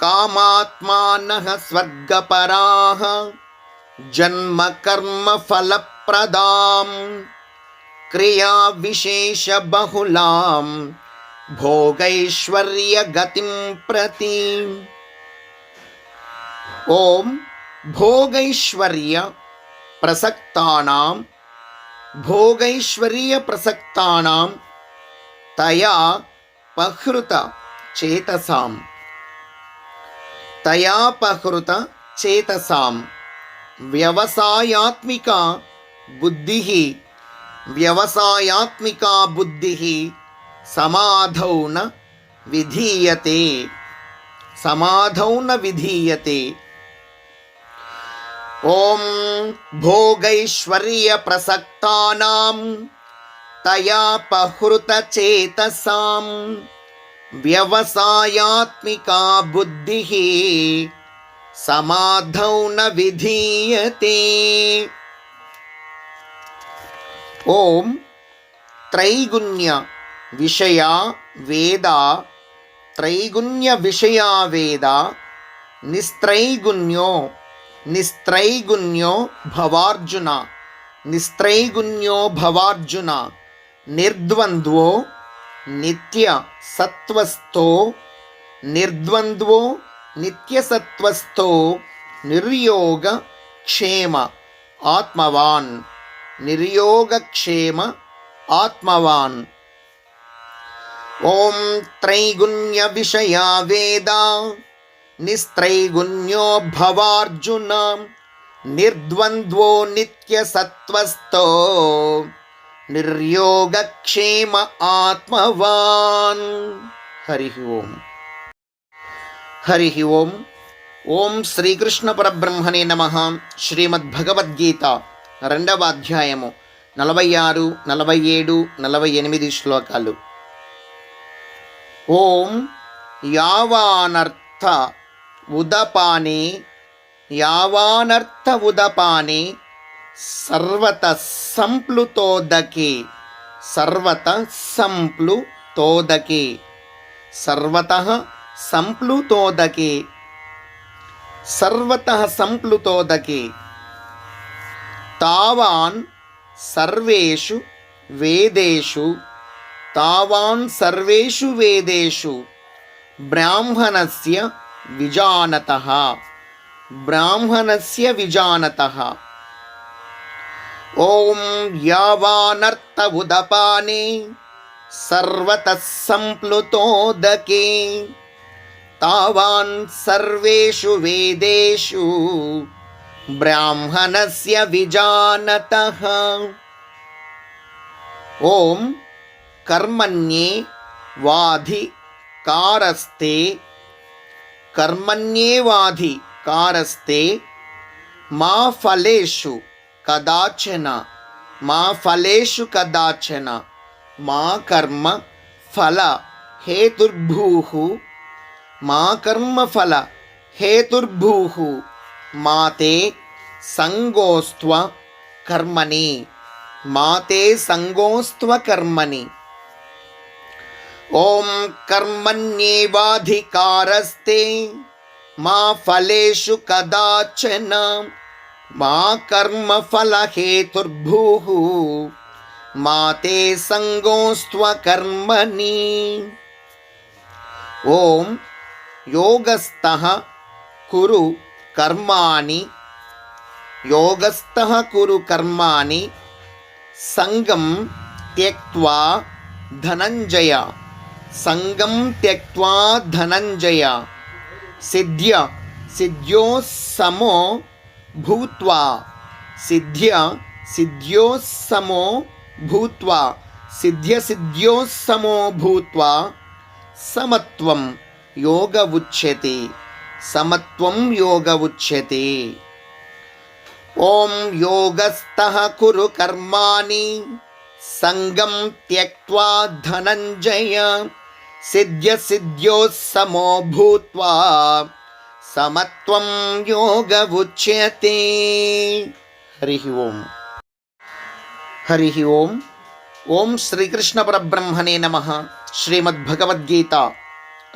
కామాత్మానః స్వర్గపరాః జన్మ కర్మ ఫలప్రదాం క్రియా విశేష బహుళాం భోగైశ్వర్య గతిం ప్రతి. ఓం భోగైశ్వర్య ప్రసక్తానాం. భోగైశ్వర్య ప్రసక్తానాం తయా పహృత చేతసాం. తయా పహృత చేతసాం వ్యవసాయాత్మికా బుద్ధిః. వ్యవసాయాత్మికా బుద్ధిః సమాధౌ న విధీయతే. సమాధౌ న విధీయతే. ఓం భోగైశ్వర్య ప్రసక్తానాం తయా పహృత చేతసాం వ్యవసాయాత్మికా బుద్ధిః సమాధౌ న విధీయతే. ఓం త్రైగుణ్య విషయా వేద. త్రైగుణ్య విషయా వేద నిస్త్రైగుణ్యో. నిస్త్రైగుణ్యో భవార్జున. నిస్త్రైగుణ్యో భవార్జున నిర్ద్వంద్వో నిత్య సత్వస్థో. నిర్ద్వంద్వో నిత్యసత్వస్థో నిర్యోగ క్షేమ ఆత్మవాన్. నిర్యోగక్షేమ ఆత్మవాన్. ఓం త్రైగుణ్య విషయా వేద నిస్త్రైగుణ్యో భవార్జున నిర్ద్వంద్వో నిత్యసత్వస్థో నిర్యోగక్షేమ ఆత్మవాన్. హరి ఓం. హరి ఓం. ఓం శ్రీకృష్ణ పరబ్రహ్మణే నమః. శ్రీమద్భగవద్గీత 2వ అధ్యాయము 46, 47, 48 శ్లోకాలు. ఓం యావానర్థ ఉదపానే సర్వతః సంప్లుతోదకే తావాన్ సర్వేషు వేదేషు బ్రాహ్మణస్య విజానతః. ఓం యావానర్థ ఉదపానే సర్వతః సంప్లుతోదకే తావాన్ సర్వేషు వేదేషు బ్రాహ్మణస్య విజానతః. ఓం కర్మణ్యేవాధికారస్తే మా ఫలేషు కదాచన మా కర్మ ఫల హేతుర్భూః మాతే సంగోస్త్వ కర్మణి. ఓం కర్మణ్యేవాధికారస్తే మా ఫలేషు కదాచన మా కర్మ ఫల హేతుర్భూః మాతే సంగోస్త్వ కర్మణి. ఓం యోగస్థః కురు కర్మాణి సంగం త్యక్త్వా ధనంజయ సిద్ధ్యో సమో భూత్వా సమత్వం యోగ ఉచ్యతే. ఓం యోగస్థః కురు కర్మాణి సంగం త్యక్త్వా ధనంజయ సిద్ధ్యో సమో భూత్వా సమత్వం యోగ ఉచ్యతే. హరి ఓం. ఓం శ్రీకృష్ణ పరబ్రహ్మణే నమః. శ్రీమద్భగవద్గీత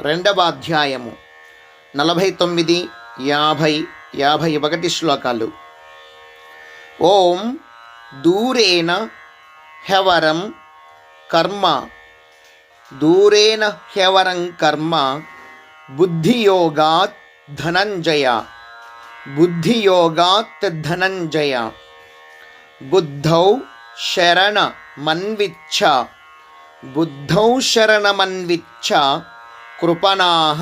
2వ అధ్యాయము 49, 50, 51 శ్లోకాలు. ఓం దూరేణ హ్యవరం కర్మ బుద్ధియోగాత్ ధనంజయ బుద్ధౌ శరణమన్విచ్ఛ కృపణాః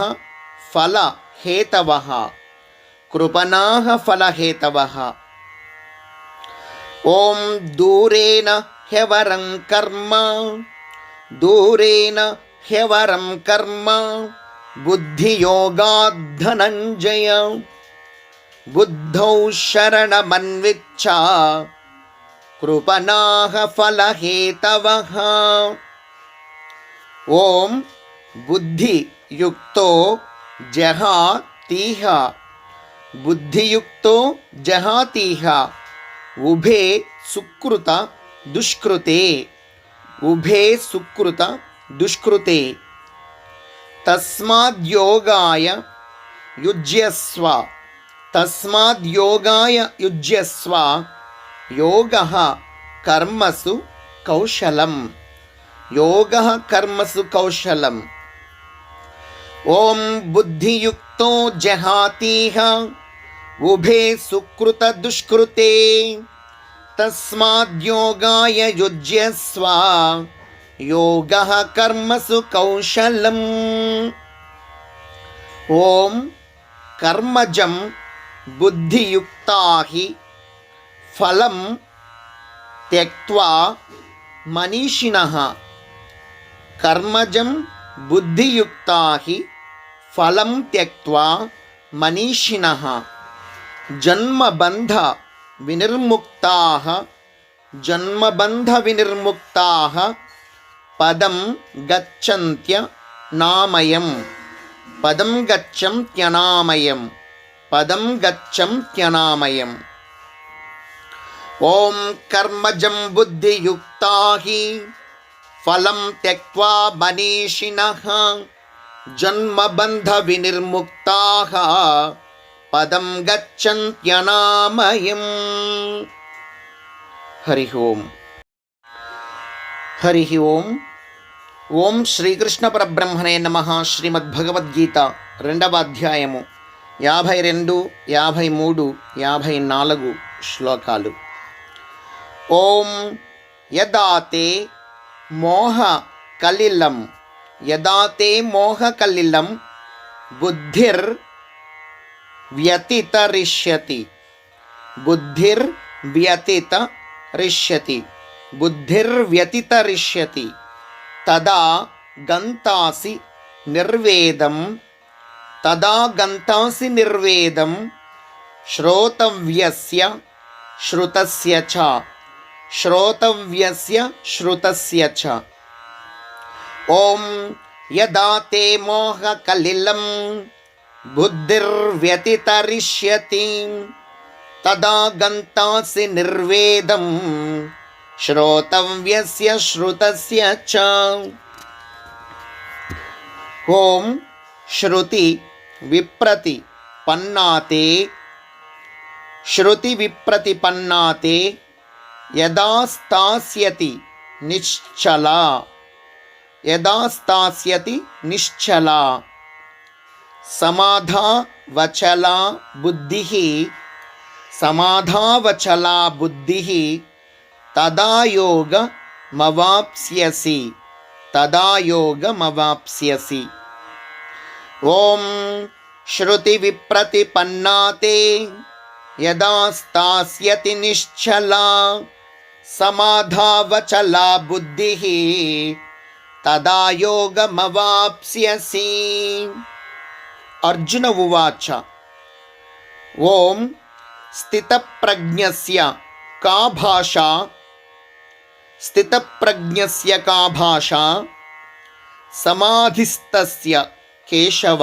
ఫలహేతవః. ఓం దూరేణ హ్యవరం కర్మ బుద్ధియోగాద్ ధనంజయ బుద్ధౌ శరణమన్విచ్ఛ కృపణాః ఫలహేతవః. ఓం బుద్ధియుక్తో జహాతీహ ఉభే సుకృత దుష్కృతే తస్మాద్యోగాయ యుజ్యస్వ యోగః కర్మసు కౌశలం. ఓం బుద్ధియుక్తో జహాతీహ ఉభే సుకృత దుష్కృతే తస్మాద్యోగాయ యుజ్యస్వ యోగః కర్మసు కౌశలం. ఓం కర్మజం బుద్ధియుక్తా హి ఫలం త్యక్త్వా మనీషిణః కర్మజం బుద్ధియుక్తా హి ఫలం త్యక్త్వా మనీషిణః జన్మబంధ వినిర్ముక్తాః జన్మబంధ వినిర్ముక్తాః పదం గచ్చంత్యనామయం పదం గచ్చంత్యనామయం పదం గచ్చంత్యనామయం. ఓం కర్మజం బుద్ధియుక్తా హి ఫలం త్యక్త్వా మనీషిణః జన్మబంధ వినిర్ముక్తాః పదం గచ్చంత్యనామయం. హరి ఓం. హరి ఓం. ఓం శ్రీకృష్ణ పరబ్రహ్మణే నమః. శ్రీమద్భగవద్గీత 2వ అధ్యాయము 52, 53, 54 శ్లోకాలు. ఓం యదాతే మోహ కలిలం యదాతే మోహ కలిలం బుద్ధిర్ వ్యతితరిష్యతి బుద్ధిర్వ్యతితరిష్యతి బుద్ధిర్వ్యతితరిష్యతి తదా గంతాసి నిర్వేదం తదా గంతాసి నిర్వేదం శ్రోతవ్యస్య శ్రుతస్య చ శ్రోతవ్యస్య శ్రుతస్య చ. ఓం యదా తే మోహ కలిలం బుద్ధిర్వ్యతితరిష్యతి తదా గంతాసి నిర్వేదం శ్రోతవ్యస్య శ్రుతస్య చ. ఓం శృతి విప్రతి పన్నాతే శృతి విప్రతి పన్నాతే యదా స్థాస్యతి నిశ్చలా యదా స్థాస్యతి నిశ్చలా సమాధావచలా బుద్ధిః సమాధావచలా బుద్ధిః తదా యోగమవాప్స్యసి తదా యోగమవాప్స్యసి. ఓం శృతి విప్రతి పన్నాతే యదా స్థాస్యతి నిశ్చలా సమాధావచలా బుద్ధిః తదా యోగమవాప్స్యసి. అర్జున ఉవాచ. ఓం స్థితప్రజ్ఞస్య కా భాషా స్థితప్రజ్ఞస్య కా భాషా సమాధిస్తస్య కేశవ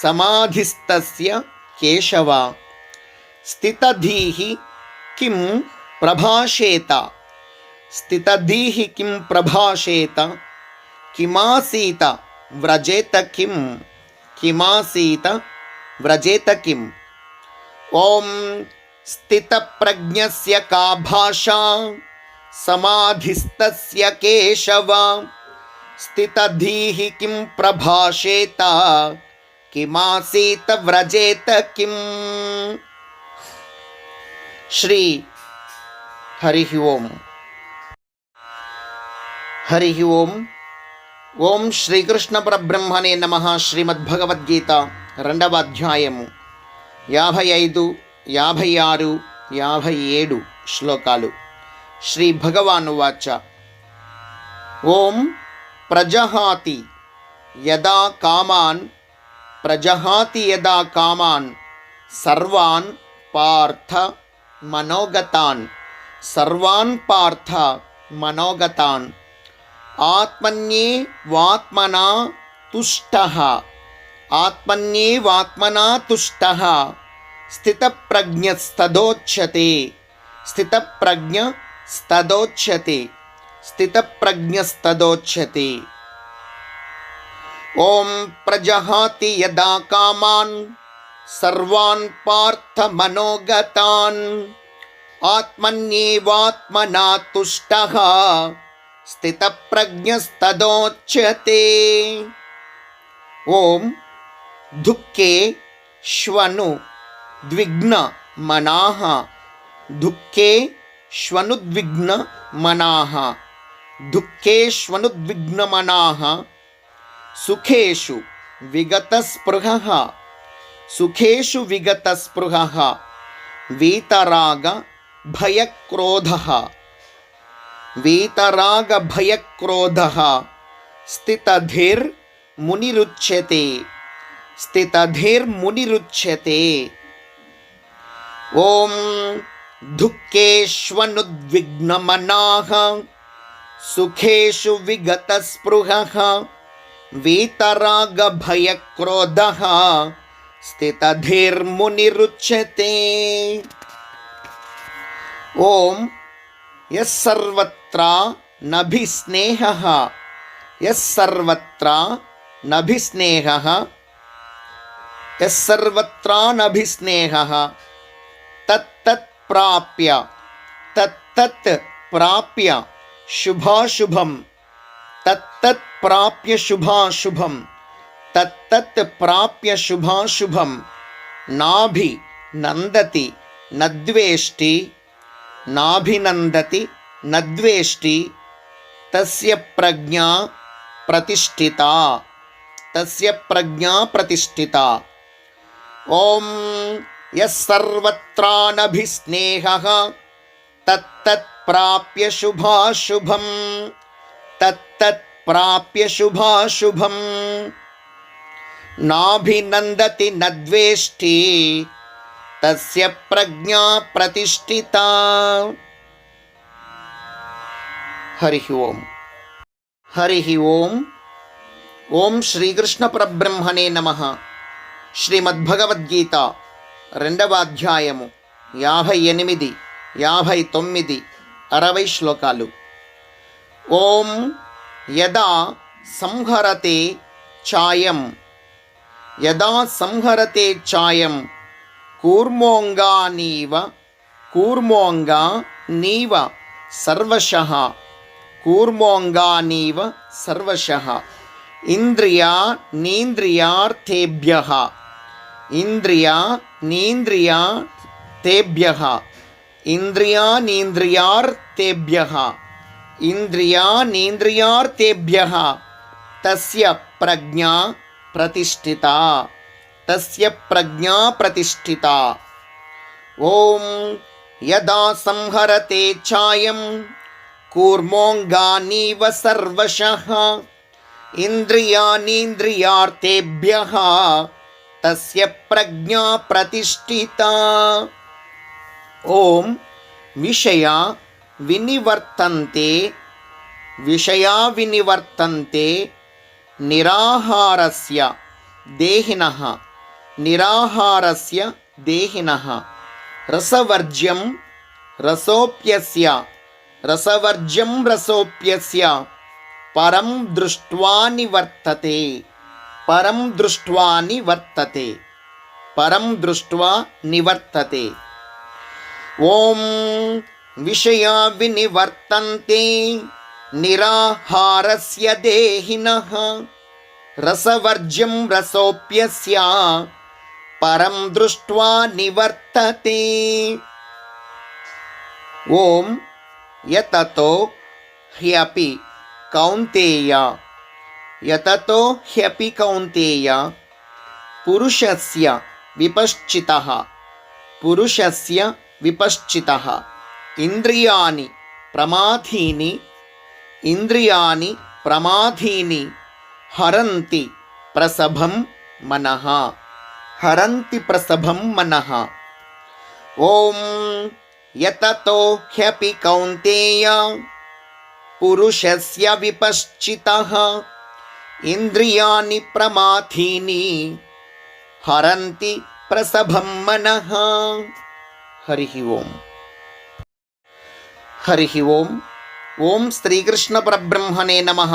సమాధిస్తస్య కేశవ స్థితధీః కిం ప్రభాషేత స్థితధీః కిం ప్రభాషేత కిమాసీత వ్రజేత కిం కిమాసీత వ్రజేత కిం. ఓం స్థితప్రజ్ఞస్య కా భాషా సమాధిస్తస్య కేశవ స్థితధీః కిం ప్రభాషేత కిమాసీత వ్రజేత కిం. శ్రీ హరి ఓం. హరి ఓం. ఓం శ్రీకృష్ణ పరబ్రహ్మణే నమః. శ్రీమద్భగవద్గీత 2వ అధ్యాయము 55, 56, 57 శ్లోకాలు. శ్రీ భగవానువాచ. ఓం ప్రజహాతి యదా కామాన్ ప్రజహాతి యదా కామాన్ సర్వాన్ పార్థ మనోగతాన్ సర్వాన్ పార్థ మనోగతాన్ ఆత్మన్యేవాత్మనా తుష్టః ఆత్మన్యేవాత్మనా తుష్టః స్థితప్రజ్ఞస్తదోచ్యతే స్థితప్రజ్ఞస్తదోచ్యతే స్థితప్రజ్ఞస్తదోచ్యతే. ఓం ప్రజహాతి యదా కామాన్ సర్వాన్ పార్థ మనోగతాన్ ఆత్మన్యేవాత్మనా తుష్టః స్థితప్రజ్ఞస్తదోచ్యతే. ఓం దుఃఖే ష్వను ద్విగ్న మనాః దుఃఖే ష్వనుద్విగ్న మనాః దుఃఖేష్వనుద్విగ్న మనాః సుఖేషు విగతస్పృహః సుఖేషు విగతస్పృహః వీతరాగ భయక్రోధః వీతరాగ భయక్రోధః స్థితధీర్ మునిరుచ్యతే స్థితధీర్మునిరుచ్యతే. ఓం దుఃఖేష్వనుద్విగ్నమనాః సుఖేషు విగతస్పృహః వీతరాగభయక్రోధః స్థితధీర్మునిరుచ్యతే. ఓం యస్సర్వత్రా నభిస్నేహః యస్సర్వత్రా నభిస్నేహః యస్సర్వత్రా నభిస్నేహః తత్తత్ ప్రాప్య తత్తత్ ప్రాప్య శుభాశుభం తత్తత్ ప్రాప్య శుభాశుభం తత్తత్ ప్రాప్య శుభాశుభం నాభి నందతి నద్వేష్టి నాభినందతి నద్వేష్టి తస్య ప్రజ్ఞా ప్రతిష్ఠితా తస్య ప్రజ్ఞా ప్రతిష్ఠితా. ఓం యస్సర్వత్రా నభిస్నేహః తత్తత్ ప్రాప్య శుభాశుభం తత్తత్ ప్రాప్య శుభాశుభం నాభినందతి నద్వేష్టి తస్య ప్రజ్ఞా ప్రతిష్ఠితా. హరి ఓం. హరి ఓం. ఓం శ్రీకృష్ణ పరబ్రహ్మణే నమః. శ్రీమద్భగవద్గీత 2వ అధ్యాయము 58, 59, 60 శ్లోకాలు. ఓం యదా సంహరతే ఛాయం యదా సంహరతే ఛాయం కూర్మోంగానీవ కూర్మోంగానీవ సర్వశః కూర్మోంగానీవ సర్వశః ఇంద్రియాణీంద్రియార్థేభ్యః ఇంద్రియాణీంద్రియార్థేభ్యః ఇంద్రియాణీంద్రియార్థేభ్యః ఇంద్రియాణీంద్రియార్థేభ్యః తస్య ప్రజ్ఞా ప్రతిష్ఠితా తస్య ప్రజ్ఞా ప్రతిష్ఠితా. ఓం యదా సంహరతే ఛాయం కూర్మోంగానీవ సర్వశః ఇంద్రియాణీంద్రియార్థేభ్యః తస్య ప్రజ్ఞా ప్రతిష్ఠితా. ఓం విషయా వినివర్తంతే విషయా వినివర్తంతే నిరాహారస్య దేహినః నిరాహారస్య దేహినః రసవర్జ్యం రసోప్యస్య రసవర్జ్యం రసోప్యస్య పరం దృష్ట్వా నివర్తతే పరం దృష్ట్వా నివర్తతే పరం దృష్ట్వా నివర్తతే. ఓం విషయా వినివర్తంతే నిరాహారస్య దేహినః రసవర్జ్యం రసోప్యస్య పరం దృష్ట్వా నివర్తతే. ఓం యతతో హ్యపి కౌంతేయ యతతో హ్యపి కౌంతేయ పురుషస్య విపశ్చితః పురుషస్య విపశ్చితః ఇంద్రియాణి ప్రమాథీని ఇంద్రియాణి ప్రమాథీని హరంతి ప్రసభం మనః హరంతి ప్రసభం మనః. ఓం యతతో హ్యపి కౌంతేయ పురుషస్య విపశ్చితః ఇంద్రియాణి ప్రమాథీని హరంతి ప్రసభం మనః. హరి ఓం. హరి ఓం. ఓం శ్రీకృష్ణ పరబ్రహ్మణే నమః.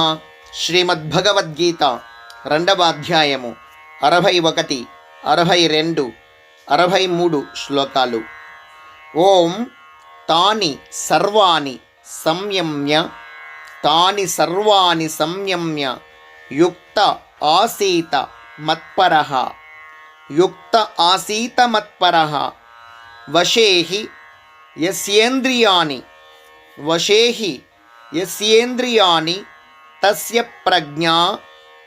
శ్రీమద్భగవద్గీత 2వ అధ్యాయము 61, 62, 63 శ్లోకాలు. ఓం తాని సర్వాణి సంయమ్య తాని సర్వాణి సంయమ్య యుక్త ఆసీత మత్పరః యుక్త ఆసీత మత్పరః వశేహి యస్యేంద్రియాణి వశేహి యస్యేంద్రియాణి తస్య ప్రజ్ఞా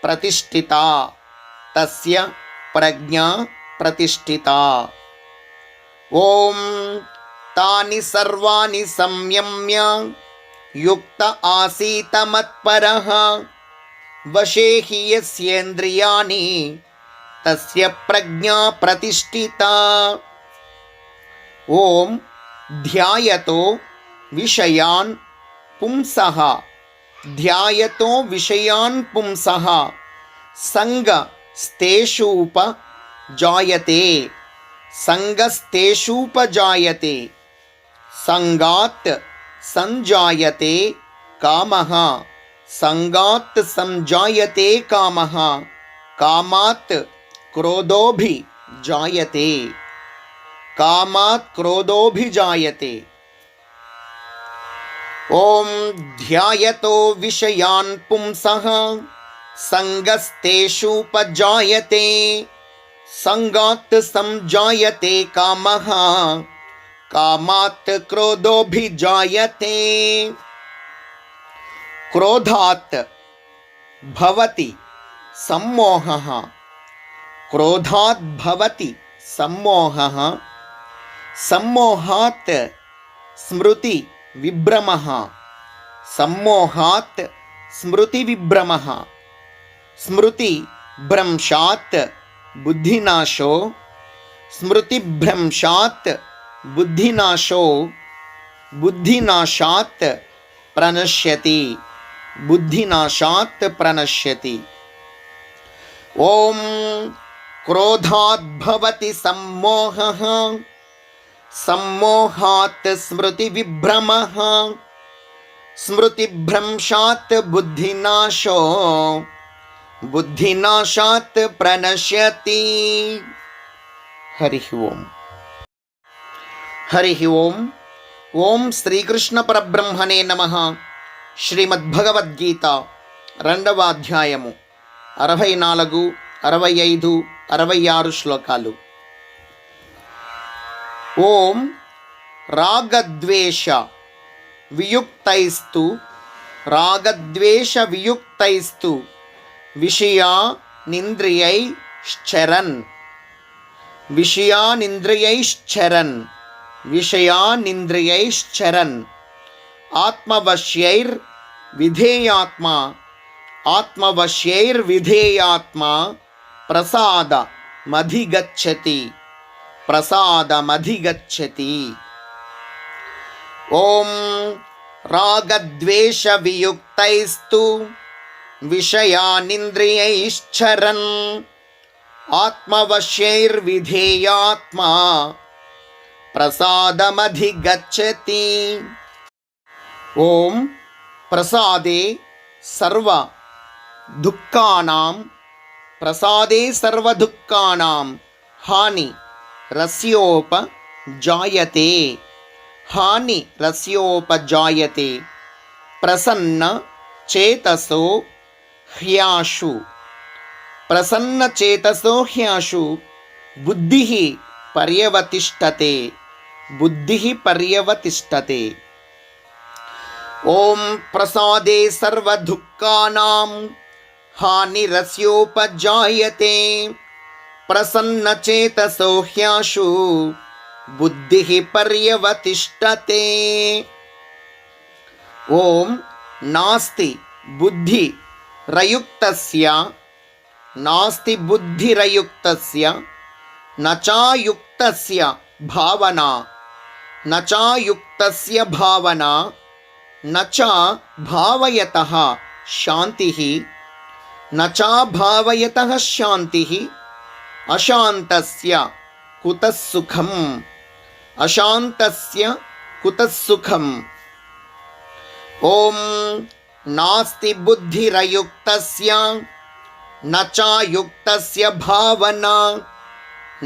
ప్రతిష్ఠితా తస్య ప్రజ్ఞా ప్రతిష్ఠితా. ఓం తాని సర్వాణి సంయమ్య యుక్త ఆసీత మత్పరః వశేహి యస్యేంద్రియాణి తస్య ప్రజ్ఞా ప్రతిష్ఠితా. ఓం ధ్యాయతో విషయాన్ పుంసః ధ్యాయతో విషయాన్ పుంసః సంగస్తేషూపజాయతే సంగస్తేషూపజాయతే సంగాత్ సంజాయతే కామః సంగాత్ సంజాయతే కామః కామాత్ క్రోధోభిజాయతే కామాత్ క్రోధోభిజాయతే. ఓం ధ్యాయతో విషయాన్ పుంసః సంగస్తేషూపజాయతే సంగాత్ సంజాయతే కామః కామాత్ క్రోధోభిజాయతే. క్రోధాత్ భవతి సమ్మోహః క్రోధాత్ భవతి సమ్మోహః సమ్మోహాత్ స్మృతి విభ్రమః సమ్మోహాత్ స్మృతి విభ్రమః స్మృతి భ్రంశాత్ బుద్ధినాశో స్మృతిభ్రంశాత్ బుద్ధినాశో బుద్ధినాశాత్ ప్రణశ్యతి బుద్ధినాశాత్ ప్రణశ్యతి. ఓం క్రోధాత్ భవతి సమ్మోహః సమ్మోహాత్ స్మృతి విభ్రమః స్మృతిభ్రంశాత్ బుద్ధినాశో బుద్ధినాశాత్ ప్రణశ్యతి. హరి ఓం. హరి ఓం. ఓం శ్రీకృష్ణ పరబ్రహ్మణే నమః. శ్రీమద్భగవద్గీత 2వ అధ్యాయము 64, 65, 66 శ్లోకాలు. ఓం రాగద్వేష వియుక్తైస్తు రాగద్వేష వియుక్తైస్తు విషయానింద్రియైశ్చరన్ విషయానింద్రియైశ్చరన్ విషయానింద్రియైశ్చరన్ ఆత్మవశ్యైర్విధేయాత్మా ఆత్మవశ్యైర్విధేయాత్మా ప్రసాదమధిగచ్చతి ప్రసాదమధిగచ్చతి. ఓం రాగద్వేష వియుక్తైస్తు విషయానింద్రియైశ్చరన్ ఆత్మవశ్యైర్విధేయాత్మా ప్రసాదమధిగచ్చతి. ఓం ప్రసాదే సర్వ దుఃఖానాం ప్రసాదే సర్వదుఃఖానాం హాని రస్యోపజాయతే హాని రస్యోపజాయతే ప్రసన్న చేతసో హ్యాషు ప్రసన్న చేతసో హ్యాషు బుద్ధిః పర్యవతిష్టతే బుద్ధిః పర్యవతిష్టతే. ఓం ప్రసాదే సర్వదుఃఖానాం హానిరస్యోపజాయతే ప్రసన్నచేతసో హ్యాషు బుద్ధిః పర్యవతిష్టతే. ఓం నాస్తి బుద్ధిరయుక్తస్య నాస్తి బుద్ధిరయుక్తస్య నచాయుక్తస్య భావనా నచాయుక్తస్య భావనా నచా భావయతః శాంతిః నచా భావయతః శాంతిః అశాంతస్య కుతః సుఖం అశాంతస్య కుతః సుఖం. ఓం నాస్తి బుద్ధిరయుక్తస్య నచాయుక్తస్య భావనా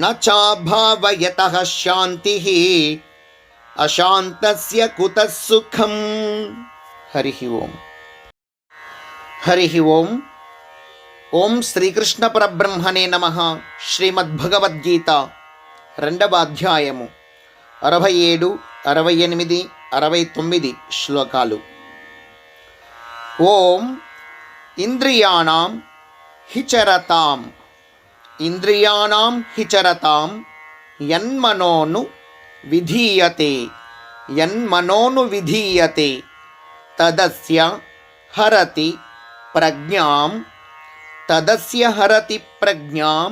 నచా భావయతః శాంతిః అశాంతస్య కుతః సుఖం. హరి ఓం. హరి ఓం. ఓం శ్రీకృష్ణ పరబ్రహ్మణే నమః. శ్రీమద్భగవద్గీత 2వ అధ్యాయము 67, 68, 69 శ్లోకాలు. ఓం ఇంద్రియాణం హిచరతాం ఇంద్రియాణం హిచరతాం యన్మనోను విధీయతే యన్మనోను విధీయతే తదస్య హరతి ప్రజ్ఞాం తదస్య హరతి ప్రజ్ఞాం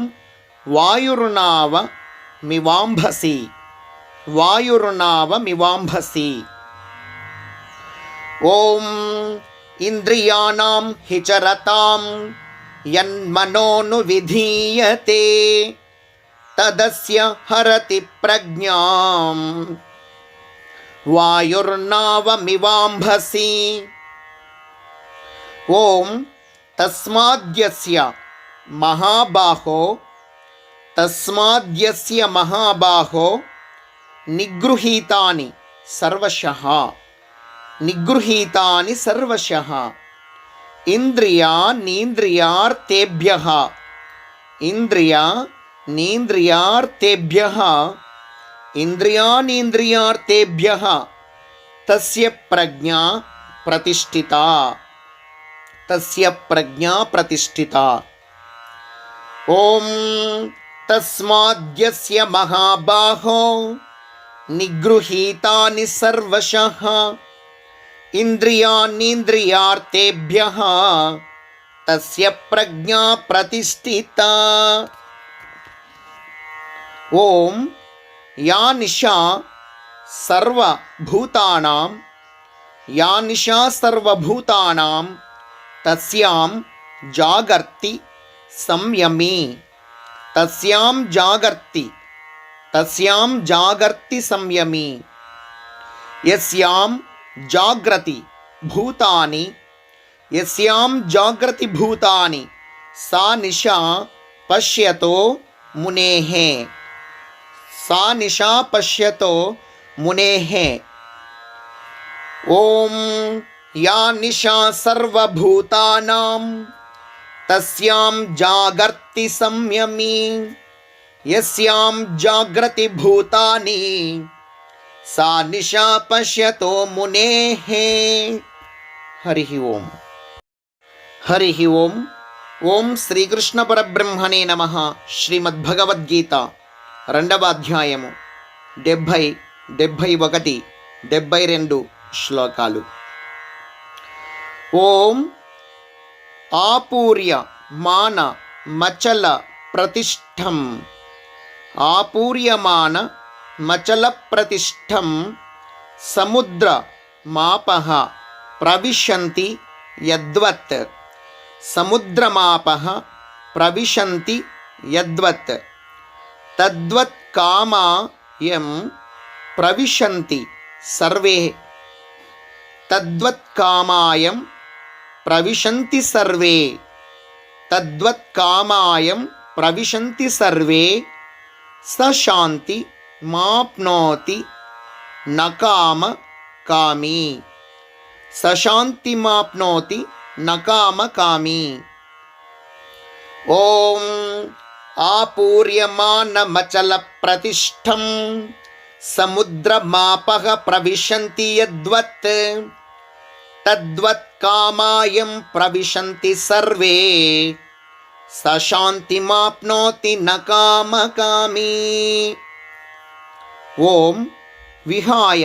వాయుర్నావ మివాంభసి వాయుర్నావ మివాంభసి. ఓం ఇంద్రియాణం హిచరతాం యన్మనోను విధీయతే తదస్య హరతి ప్రజ్ఞాం వాయుర్నావమివాంభసి. ఓం తస్మాద్యస్య మహాబాహో తస్మాద్యస్య మహాబాహో నిగృహీతాని సర్వశః నిగృహీతాని సర్వశః ఇంద్రియానీంద్రియార్థేభ్యః ఇంద్రియానీంద్రియార్థేభ్యః ఇంద్రియానీంద్రియార్థేభ్యః తస్య ప్రజ్ఞా ప్రతిష్ఠితా తస్య ప్రజ్ఞా ప్రతిష్ఠితా. ఓం తస్మాద్యస్య మహాబాహో నిగృహీతాని సర్వశః ఇంద్రియానీంద్రియార్థేభ్యః తస్య ప్రజ్ఞా ప్రతిష్ఠితా. ఓం యా నిశా సర్వభూతానాం యా నిశా సర్వభూతానాం తస్యాం జాగర్తి సంయమి తస్యాం జాగర్తి సంయమి. యస్యాం జాగ్రతి భూతాని యస్యాం జాగ్రతి భూతాని సా నిశా పశ్యతో మునేః సా నిశా పశ్యతో మునేః. ఓం యా నిశా సర్వభూతానాం తస్యాం జాగర్తి సంయమి యస్యాం జాగ్రతి భూతాని సా నిశా పశ్యతో మునేః. హరి ఓం. హరి ఓం. ఓం శ్రీకృష్ణ పరబ్రహ్మణే నమః. శ్రీమద్భగవద్గీత 2వ అధ్యాయము 70, 71, 72 శ్లోకాలు. ఓం ఆపూర్య మాన మచల ప్రతిష్టం ఆపూర్యమాన మచల ప్రతిష్టం సముద్ర మాపః ప్రవిశంతి యద్వత్ సముద్రమాపః ప్రవిశంతి యద్వత్ తద్వత్ కామాయం ప్రవిశంతి సర్వే తద్వత్ కామాయం ప్రవిశంతి సర్వే తద్వత్ కామాయం ప్రవిశంతి సర్వే స శాంతి మాప్నోతి నకామ కామి స శాంతి మాప్నోతి నకామ కామి. ఓం ఆపూర్యమానమచల ప్రతిష్టం సముద్రమాపః ప్రవిశంతి యద్వత్ తద్వత్ కామాయం ప్రవిశంతి సర్వే స శాంతిమాప్నోతి నకామకామి. ఓం విహాయ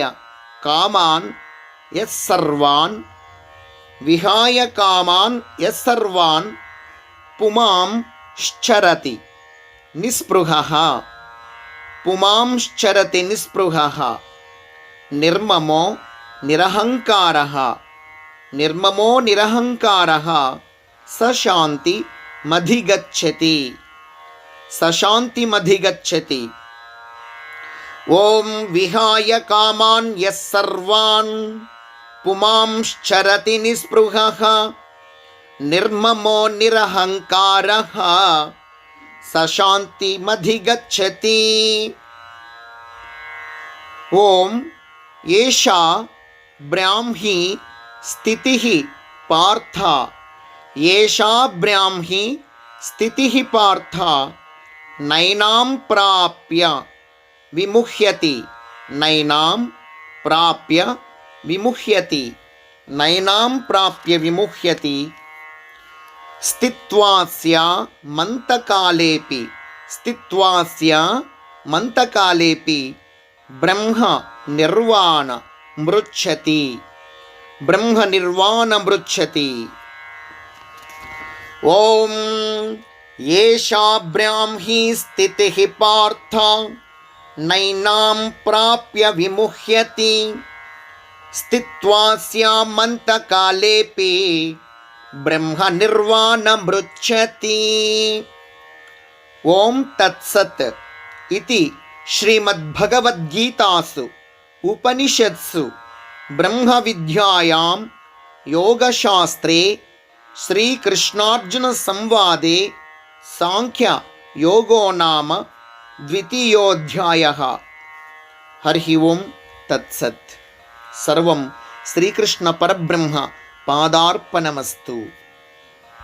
కామాన్ యస్సర్వాన్ విహాయ కామాన్ యస్సర్వాన్ పుమాంశ్చరతి నిస్పృహః పుమాంశ్చరతి నిస్పృహః నిర్మమో నిరహంకారః నిర్మమో నిరహంకారః స శాంతి మధిగచ్చతి స శాంతి మధిగచ్చతి. ఓం విహాయ కామాన్ యస్సర్వాన్ పుమాంశ్చరతి నిస్పృహః నిర్మమో నిరహంకారః స శాంతి మధిగచ్చతి. ఓం ఏషా బ్రాహ్మీ స్థితిః పార్థ ఏషా బ్రాహ్మీ స్థితిః పార్థ నైనాం ప్రాప్య విముహ్యతి నైనాం ప్రాప్య విముహ్యతి నైనాం ప్రాప్య విముహ్యతి. స్థిత్వాస్య మంతకాలేపి స్థిత్వాస్య మంతకాలేపి బ్రహ్మ నిర్వాణ మృచ్ఛతి బ్రహ్మ నిర్వాణ మృచ్ఛతి. ఓం ఏషా బ్రాహ్మీ స్థితిః పార్థ నైనాం ప్రాప్య విముహ్యతి స్థిత్వా స్యామంతకాలేపి బ్రహ్మ నిర్వాణమృచ్చతి. ఓం తత్సత్ ఇది శ్రీమద్భగవద్గీతాసు ఉపనిషత్సు బ్రహ్మ విద్యాయాం యోగశాస్త్రే శ్రీకృష్ణార్జున సంవాదే సాంఖ్య యోగో నామ ద్వితీయోధ్యాయః. హరి ఓం తత్సత్. సర్వం శ్రీకృష్ణ పరబ్రహ్మ పాదార్పణమస్తు.